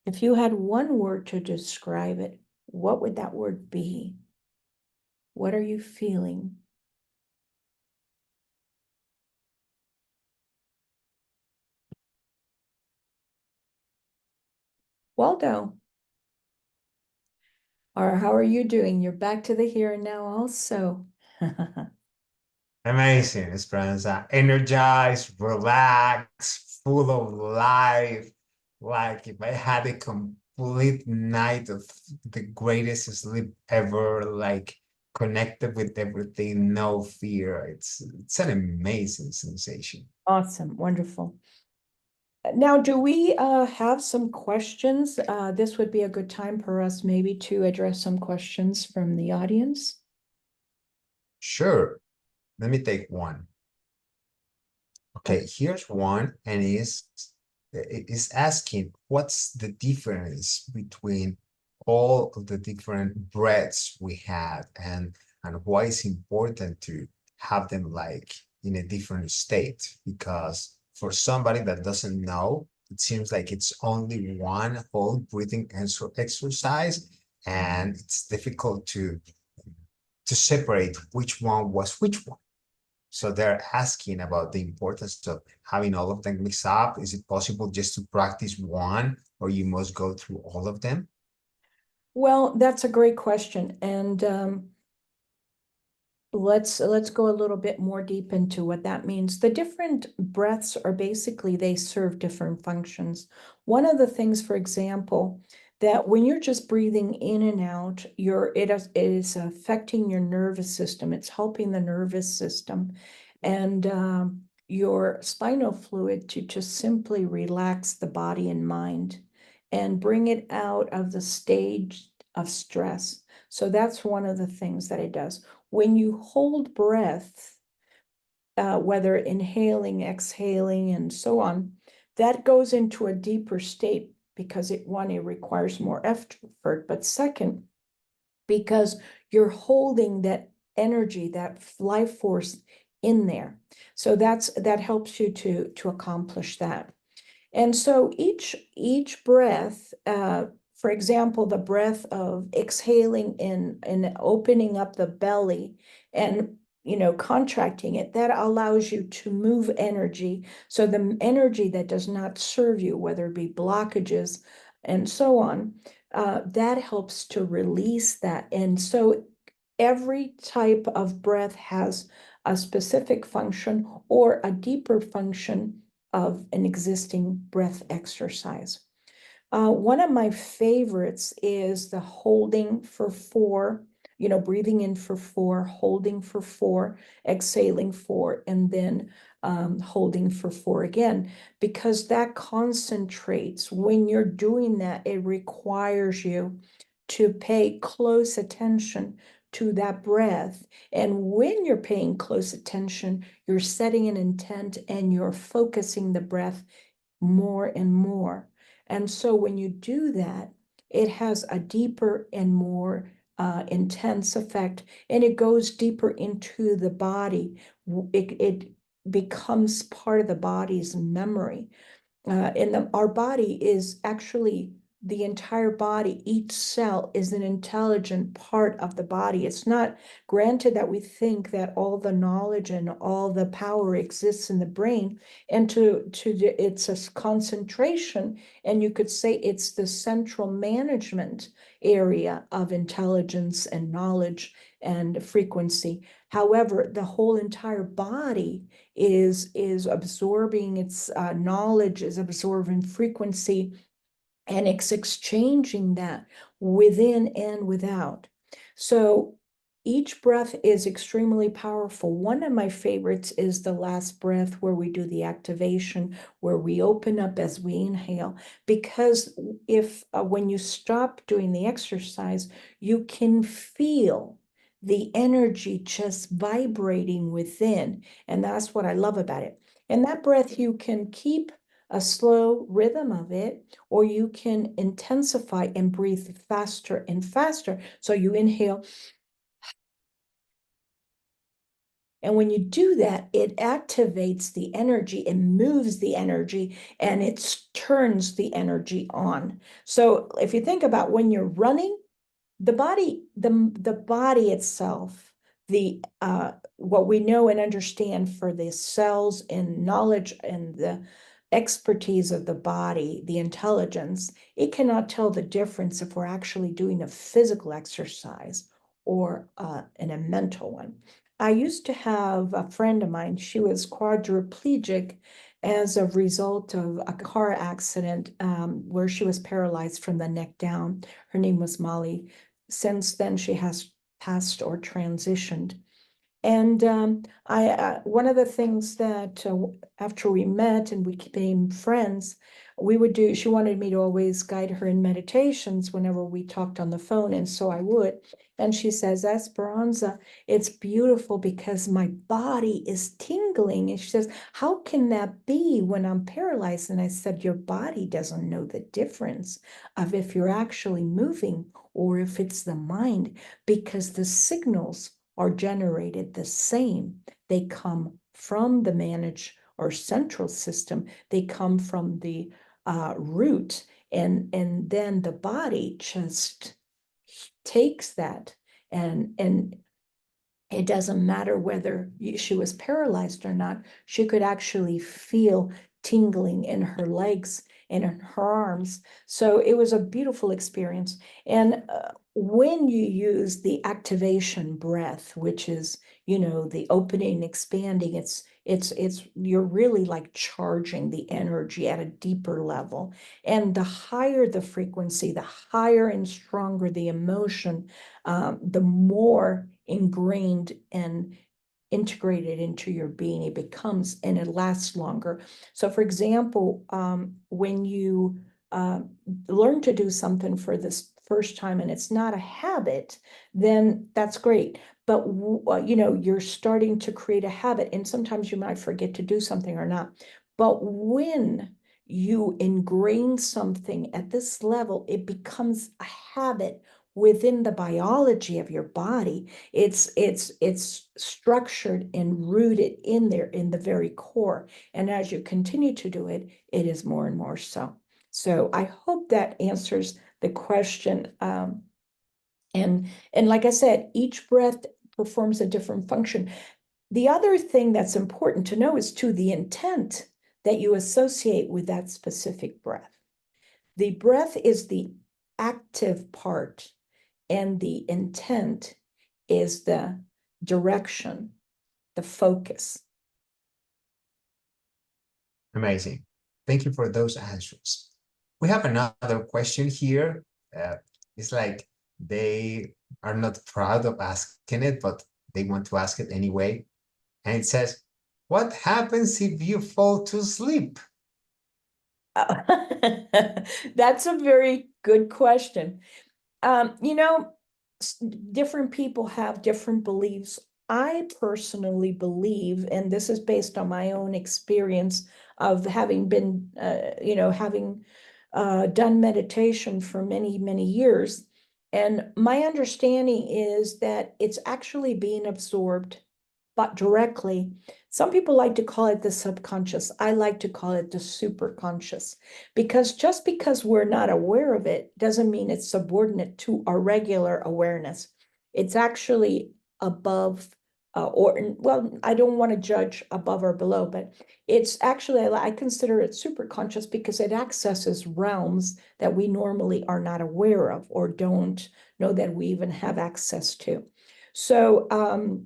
If you had one word to describe it, what would that word be? What are you feeling? Waldo, or how are you doing? You're back to the here and now also. Amazing, Esperanza. Energized, relaxed, full of life. Like if I had a complete night of the greatest sleep ever, like connected with everything, no fear. It's an amazing sensation. Awesome, wonderful. Now, do we have some questions? This would be a good time for us maybe to address some questions from the audience. Sure. Let me take one. Okay, here's one, and it is asking what's the difference between all of the different breaths we have, and why it's important to have them like in a different state. Because for somebody that doesn't know, it seems like it's only one whole breathing exercise, and it's difficult to separate which one was which one. So they're asking about the importance of having all of them mixed up. Is it possible just to practice one, or you must go through all of them? Well, that's a great question. And let's go a little bit more deep into what that means. The different breaths are basically, they serve different functions. One of the things, for example, that when you're just breathing in and out, it is affecting your nervous system. It's helping the nervous system and your spinal fluid to just simply relax the body and mind and bring it out of the stage of stress. So that's one of the things that it does. When you hold breath, whether inhaling, exhaling, and so on, that goes into a deeper state because it requires more effort, but second, because you're holding that energy, that life force in there. So that helps you to accomplish that. And so each breath, for example, the breath of exhaling and opening up the belly and contracting it, that allows you to move energy. So the energy that does not serve you, whether it be blockages and so on, that helps to release that. And so every type of breath has a specific function or a deeper function of an existing breath exercise. One of my favorites is the holding for 4, breathing in for 4, holding for 4, exhaling 4, and then holding for 4 again, because that concentrates. When you're doing that, it requires you to pay close attention to that breath. And when you're paying close attention, you're setting an intent and you're focusing the breath more and more. And so when you do that, it has a deeper and more intense effect, and it goes deeper into the body. It becomes part of the body's memory. Our body is actually the entire body. Each cell is an intelligent part of the body. It's not granted that we think that all the knowledge and all the power exists in the brain, and it's a concentration, and you could say it's the central management area of intelligence and knowledge and frequency. However, the whole entire body is absorbing its knowledge, is absorbing frequency, and it's exchanging that within and without. So each breath is extremely powerful. One of my favorites is the last breath where we do the activation, where we open up as we inhale, because if when you stop doing the exercise, you can feel the energy just vibrating within. And that's what I love about it. And that breath, you can keep a slow rhythm of it, or you can intensify and breathe faster and faster. So you inhale. And when you do that, it activates the energy and moves the energy, and it turns the energy on. So if you think about when you're running, the body itself, what we know and understand for the cells and knowledge and the expertise of the body, the intelligence, it cannot tell the difference if we're actually doing a physical exercise or a mental one. I used to have a friend of mine, she was quadriplegic as a result of a car accident where she was paralyzed from the neck down. Her name was Molly. Since then, she has passed or transitioned. And one of the things that after we met and we became friends, we would do, she wanted me to always guide her in meditations whenever we talked on the phone. And so I would. And she says, Esperanza, it's beautiful because my body is tingling. And she says, how can that be when I'm paralyzed? And I said, your body doesn't know the difference of if you're actually moving or if it's the mind, because the signals are generated the same. They come from the managed or central system. They come from the root, and then the body just takes that, and it doesn't matter whether she was paralyzed or not. She could actually feel tingling in her legs and in her arms. So it was a beautiful experience. And when you use the activation breath, which is, the opening, expanding, it's you're really like charging the energy at a deeper level. And the higher the frequency, the higher and stronger the emotion, the more ingrained and integrated into your being it becomes, and it lasts longer. So for example, when you learn to do something for this first time and it's not a habit, then that's great. But you're starting to create a habit, and sometimes you might forget to do something or not. But when you ingrain something at this level, it becomes a habit within the biology of your body. It's structured and rooted in there in the very core. And as you continue to do it, it is more and more so. So I hope that answers the question. And like I said, each breath performs a different function. The other thing that's important to know is to the intent that you associate with that specific breath. The breath is the active part, and the intent is the direction, the focus. Amazing. Thank you for those answers. We have another question here. It's like they are not proud of asking it, but they want to ask it anyway. And it says, what happens if you fall to sleep? That's a very good question. You know, different people have different beliefs. I personally believe, and this is based on my own experience of having been, having done meditation for many, many years. And my understanding is that it's actually being absorbed, but directly. Some people like to call it the subconscious. I like to call it the superconscious, because just because we're not aware of it doesn't mean it's subordinate to our regular awareness. It's actually above, well, I don't want to judge above or below, but it's actually, I consider it superconscious because it accesses realms that we normally are not aware of or don't know that we even have access to. So,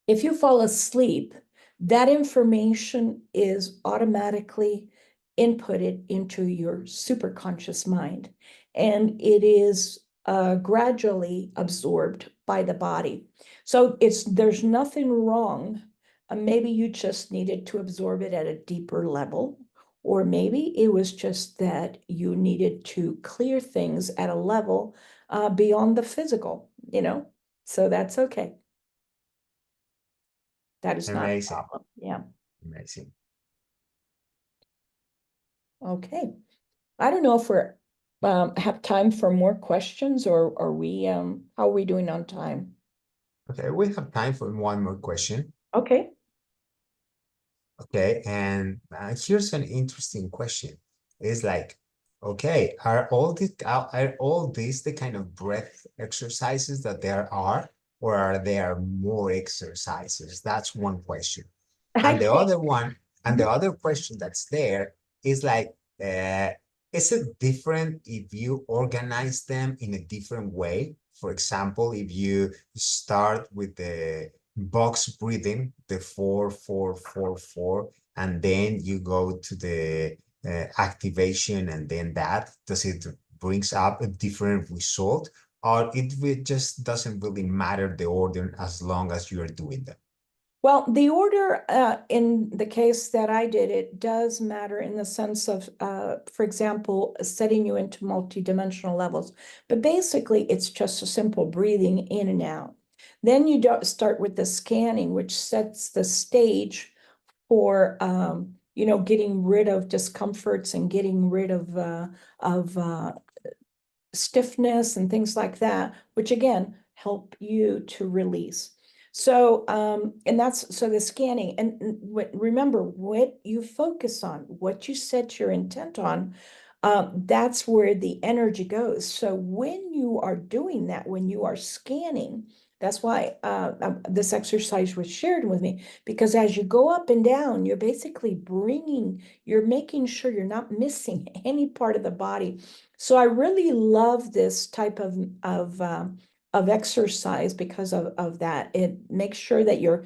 if you fall asleep, that information is automatically inputted into your superconscious mind, and it is gradually absorbed by the body. So there's nothing wrong. Maybe you just needed to absorb it at a deeper level, or maybe it was just that you needed to clear things at a level beyond the physical, so that's okay. That is not a Amazing. problem. Yeah. Amazing. Okay. I don't know if we're have time for more questions, or are we how are we doing on time? Okay, we have time for one more question. Okay. Okay, and here's an interesting question. It's like, okay, are all these the kind of breath exercises that there are, or are there more exercises? That's one question. I And the think other one, and the other question that's there is like, uh, is it different if you organize them in a different way? For example, if you start with the box breathing, the 4-4-4-4, and then you go to the activation, and then that, does it brings up a different result? or it just doesn't really matter the order as long as you're doing them? Well, the order in the case that I did, it does matter in the sense of, for example, setting you into multidimensional levels. But basically, it's just a simple breathing in and out. Then you start with the scanning, which sets the stage for, getting rid of discomforts and getting rid of stiffness and things like that, which again, help you to release. So, and that's, so the scanning, and remember what you focus on, what you set your intent on, that's where the energy goes. So when you are doing that, when you are scanning, that's why this exercise was shared with me, because as you go up and down, you're basically you're making sure you're not missing any part of the body. So I really love this type of exercise because of that. It makes sure that you're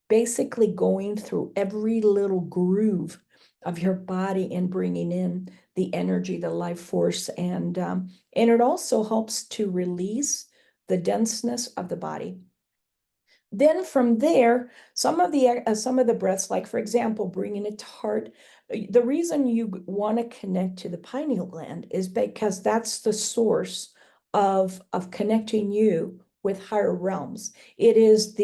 basically going through every little groove of your body and bringing in the energy, the life force, and it also helps to release the denseness of the body. Then from there, some of the breaths, like for example, bringing it to heart. The reason you want to connect to the pineal gland is because that's the source of connecting you with higher realms. It is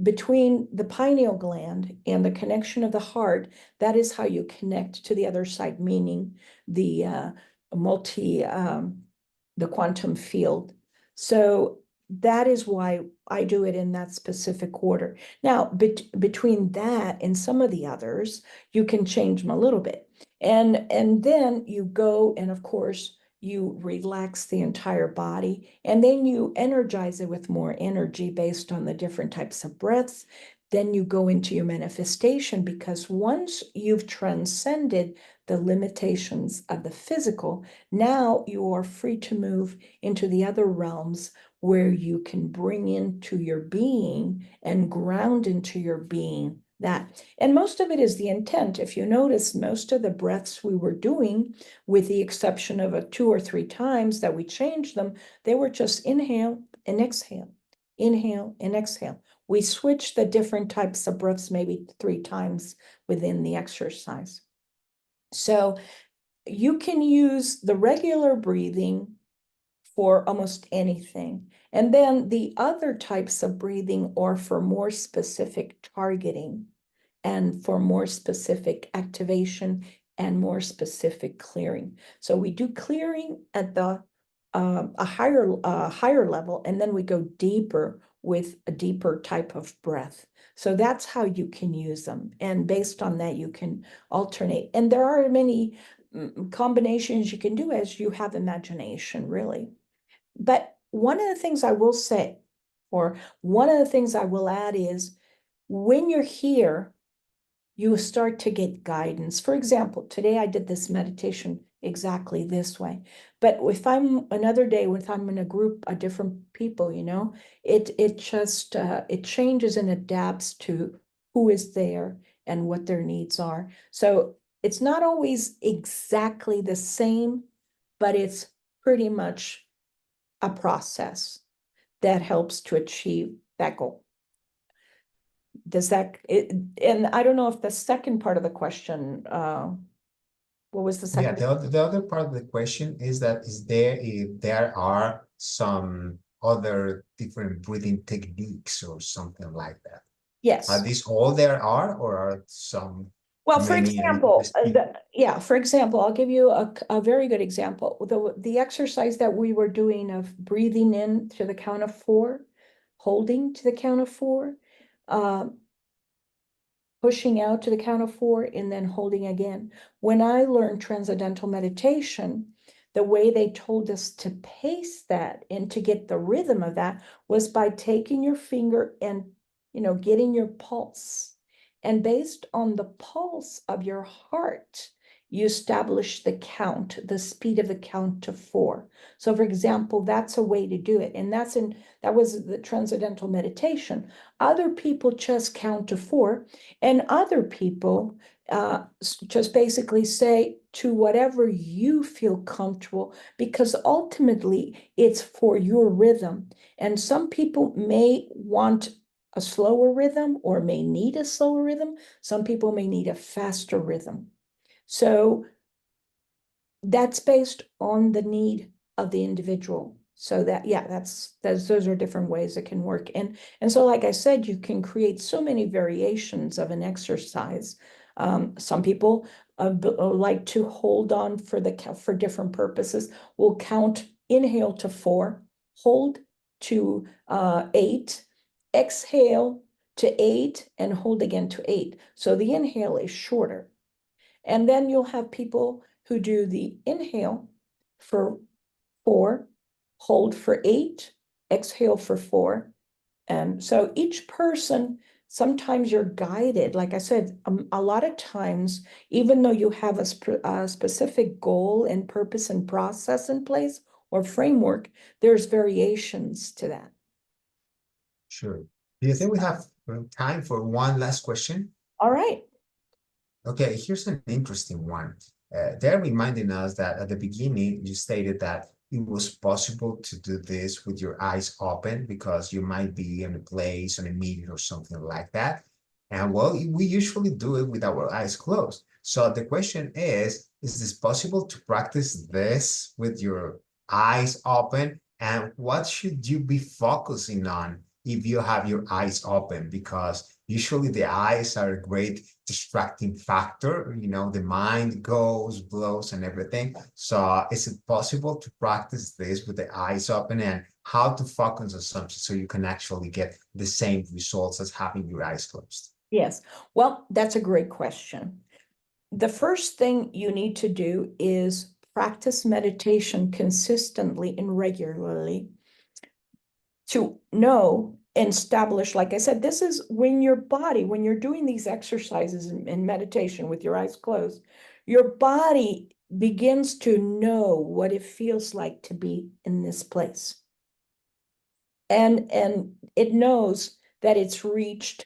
between the pineal gland and the connection of the heart, that is how you connect to the other side, meaning the the quantum field. So that is why I do it in that specific order. Now, between that and some of the others, you can change them a little bit. And then you go, and of course, you relax the entire body, and then you energize it with more energy based on the different types of breaths. Then you go into your manifestation, because once you've transcended the limitations of the physical, now you are free to move into the other realms where you can bring into your being and ground into your being that. And most of it is the intent. If you notice, most of the breaths we were doing, with the exception of 2 or 3 times that we changed them, they were just inhale and exhale, inhale and exhale. We switched the different types of breaths maybe 3 times within the exercise. So you can use the regular breathing for almost anything. And then the other types of breathing are for more specific targeting and for more specific activation and more specific clearing. So we do clearing at a higher level, and then we go deeper with a deeper type of breath. So that's how you can use them. And based on that, you can alternate. And there are many combinations you can do as you have imagination, really. But one of the things I will say, or one of the things I will add, is when you're here, you start to get guidance. For example, today I did this meditation exactly this way. But if I'm another day, if I'm in a group of different people, it just it changes and adapts to who is there and what their needs are. So it's not always exactly the same, but it's pretty much a process that helps to achieve that goal. And I don't know if the second part of the question, what was the Yeah, second? the other part of the question is that if there are some other different breathing techniques or something like that. Are Yes. these all there are, or are some Well, for many example, interesting? for example, I'll give you a very good example. The exercise that we were doing of breathing in to the count of 4, holding to the count of 4, pushing out to the count of 4, and then holding again. When I learned transcendental meditation, the way they told us to pace that and to get the rhythm of that was by taking your finger and, getting your pulse. And based on the pulse of your heart, you establish the count, the speed of the count to 4. So for example, that's a way to do it. And that was the transcendental meditation. Other people just count to 4, and other people just basically say to whatever you feel comfortable, because ultimately it's for your rhythm. And some people may want a slower rhythm or may need a slower rhythm. Some people may need a faster rhythm. So that's based on the need of the individual. So that, yeah, those are different ways it can work. And so, like I said, you can create so many variations of an exercise. Some people like to hold on for different purposes. Will count, inhale to 4, hold to 8, exhale to 8, and hold again to 8. So the inhale is shorter. And then you'll have people who do the inhale for 4, hold for 8, exhale for 4. And so each person, sometimes you're guided. Like I said, a lot of times, even though you have a specific goal and purpose and process in place or framework, there's variations to that. Sure. Do you think we have time for one last question? All right. Okay, here's an interesting one. They're reminding us that at the beginning, you stated that it was possible to do this with your eyes open because you might be in a place, on a meeting or something like that. And well, we usually do it with our eyes closed. So the question is this possible to practice this with your eyes open? And what should you be focusing on if you have your eyes open? Because usually the eyes are a great distracting factor. You know, the mind goes, blows, and everything. So is it possible to practice this with the eyes open, and how to focus on something so you can actually get the same results as having your eyes closed? Yes. Well, that's a great question. The first thing you need to do is practice meditation consistently and regularly to know and establish, like I said, this is when your body, when you're doing these exercises in meditation with your eyes closed, your body begins to know what it feels like to be in this place. And it knows that it's reached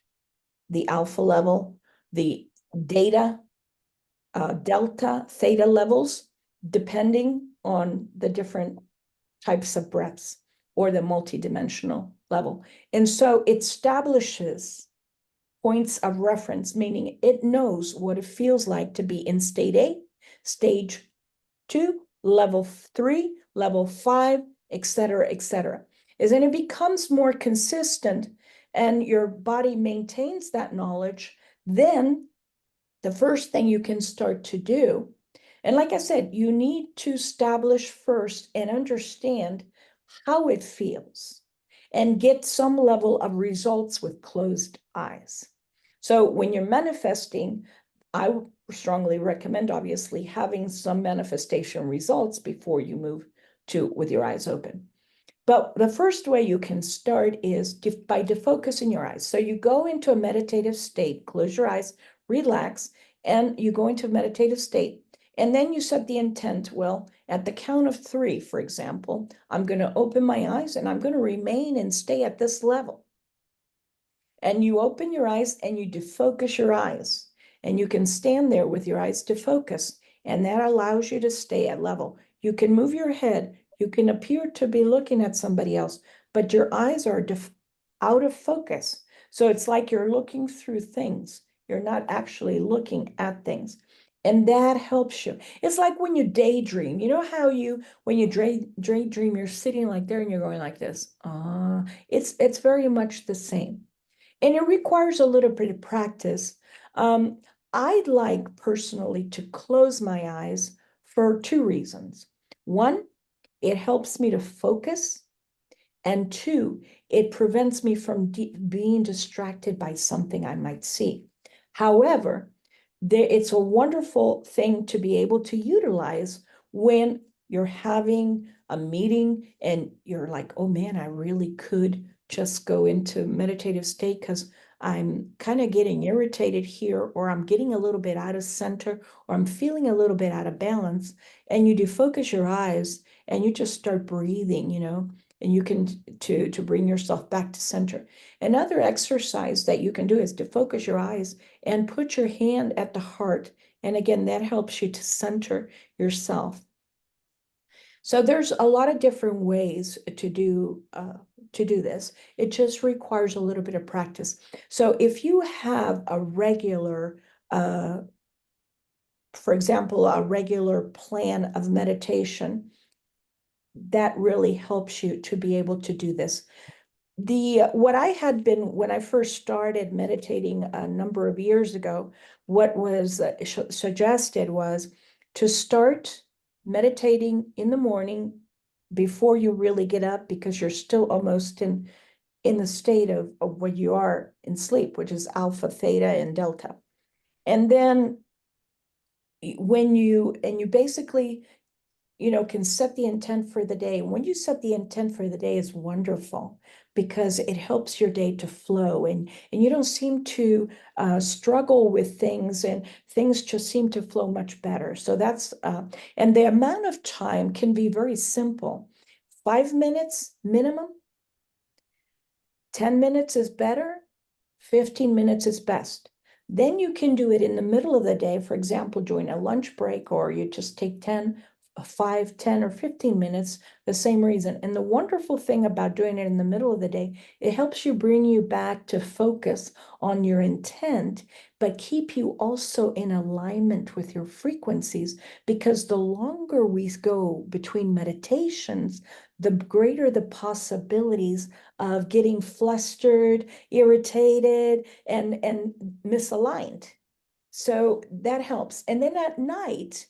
the alpha level, the delta, theta levels, depending on the different types of breaths or the multidimensional level. And so it establishes points of reference, meaning it knows what it feels like to be in state A, stage 2, level 3, level 5, etc., etc. As then it becomes more consistent and your body maintains that knowledge, then the first thing you can start to do, and like I said, you need to establish first and understand how it feels and get some level of results with closed eyes. So when you're manifesting, I would strongly recommend, obviously, having some manifestation results before you move to with your eyes open. But the first way you can start is by defocusing your eyes. So you go into a meditative state, close your eyes, relax, and you go into a meditative state. And then you set the intent, well, at the count of 3, for example, I'm going to open my eyes and I'm going to remain and stay at this level. And you open your eyes and you defocus your eyes. And you can stand there with your eyes defocused. And that allows you to stay at level. You can move your head. You can appear to be looking at somebody else, but your eyes are out of focus. So it's like you're looking through things. You're not actually looking at things. And that helps you. It's like when you daydream. You know how when you daydream, you're sitting like there and you're going like this. It's very much the same. And it requires a little bit of practice. I'd like personally to close my eyes for 2 reasons. One, it helps me to focus. And 2, it prevents me from being distracted by something I might see. However, it's a wonderful thing to be able to utilize when you're having a meeting and you're like, oh man, I really could just go into meditative state because I'm kind of getting irritated here, or I'm getting a little bit out of center, or I'm feeling a little bit out of balance. And you defocus your eyes and you just start breathing, and you can to bring yourself back to center. Another exercise that you can do is to focus your eyes and put your hand at the heart. And again, that helps you to center yourself. So there's a lot of different ways to do this. It just requires a little bit of practice. So if you have a regular, for example, a regular plan of meditation, that really helps you to be able to do this. What I had been when I first started meditating a number of years ago, what was suggested was to start meditating in the morning before you really get up, because you're still almost in the state of what you are in sleep, which is alpha, theta, and delta. And then you basically can set the intent for the day. When you set the intent for the day, is wonderful because it helps your day to flow, and you don't seem to struggle with things, and things just seem to flow much better. So that's and the amount of time can be very simple. 5 minutes minimum, 10 minutes is better, 15 minutes is best. Then you can do it in the middle of the day, for example, during a lunch break, or you just take 5, 10, or 15 minutes, the same reason. And the wonderful thing about doing it in the middle of the day, it helps you bring you back to focus on your intent, but keep you also in alignment with your frequencies, because the longer we go between meditations, the greater the possibilities of getting flustered, irritated, and misaligned. So that helps. And then at night,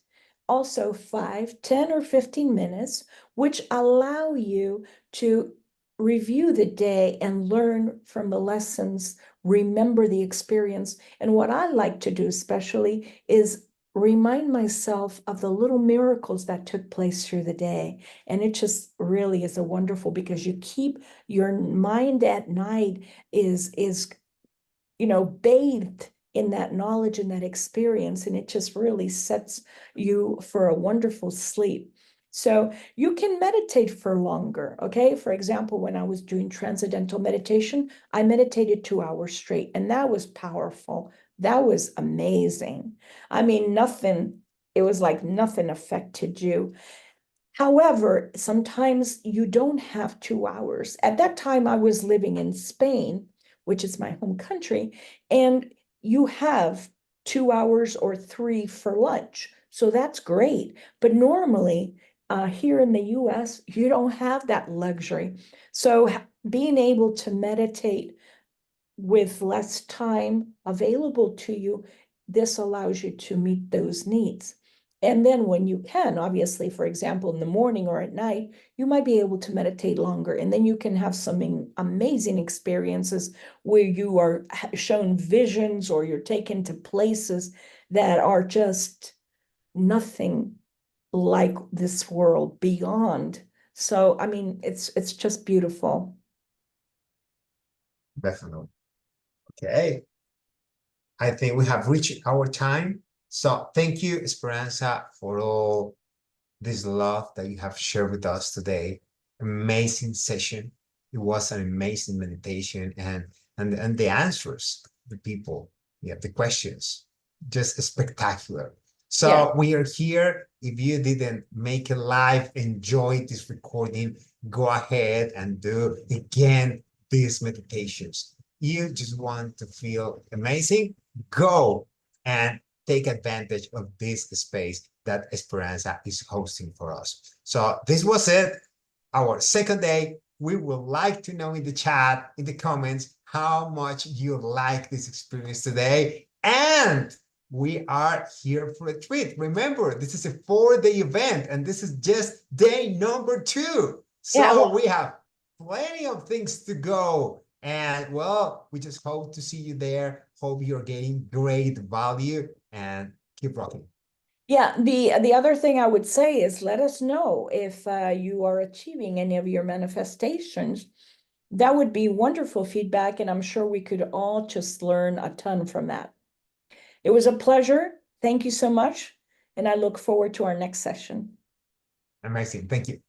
also 5, 10, or 15 minutes, which allow you to review the day and learn from the lessons, remember the experience. And what I like to do especially is remind myself of the little miracles that took place through the day. And it just really is a wonderful, because you keep your mind at night is bathed in that knowledge and that experience, and it just really sets you for a wonderful sleep. So you can meditate for longer, okay? For example, when I was doing transcendental meditation, I meditated 2 hours straight, and that was powerful. That was amazing. I mean, it was like nothing affected you. However, sometimes you don't have 2 hours. At that time, I was living in Spain, which is my home country, and you have 2 hours or three for lunch. So that's great. But normally, here in the US, you don't have that luxury. So being able to meditate with less time available to you, this allows you to meet those needs. And then when you can, obviously, for example, in the morning or at night, you might be able to meditate longer. And then you can have some amazing experiences where you are shown visions, or you're taken to places that are just nothing like this world beyond. So, I mean, it's just beautiful. Definitely. Okay. I think we have reached our time. So thank you, Esperanza, for all this love that you have shared with us today. Amazing session. It was an amazing meditation, and the answers, the people, yeah, the questions, just spectacular. So Yeah. we are here. If you didn't make it live, enjoy this recording, go ahead and do again these meditations. You just want to feel amazing, go and take advantage of this space that Esperanza is hosting for us. So this was it, our second day. We would like to know in the chat, in the comments, how much you like this experience today. And we are here for a treat. Remember, this is a 4-day event, and this is just day number 2. Yeah, So well, we have plenty of things to go. And well, we just hope to see you there. Hope you're getting great value, and keep rocking. yeah, the other thing I would say is let us know if you are achieving any of your manifestations. That would be wonderful feedback, and I'm sure we could all just learn a ton from that. It was a pleasure. Thank you so much, and I look forward to our next session. Amazing. Thank you.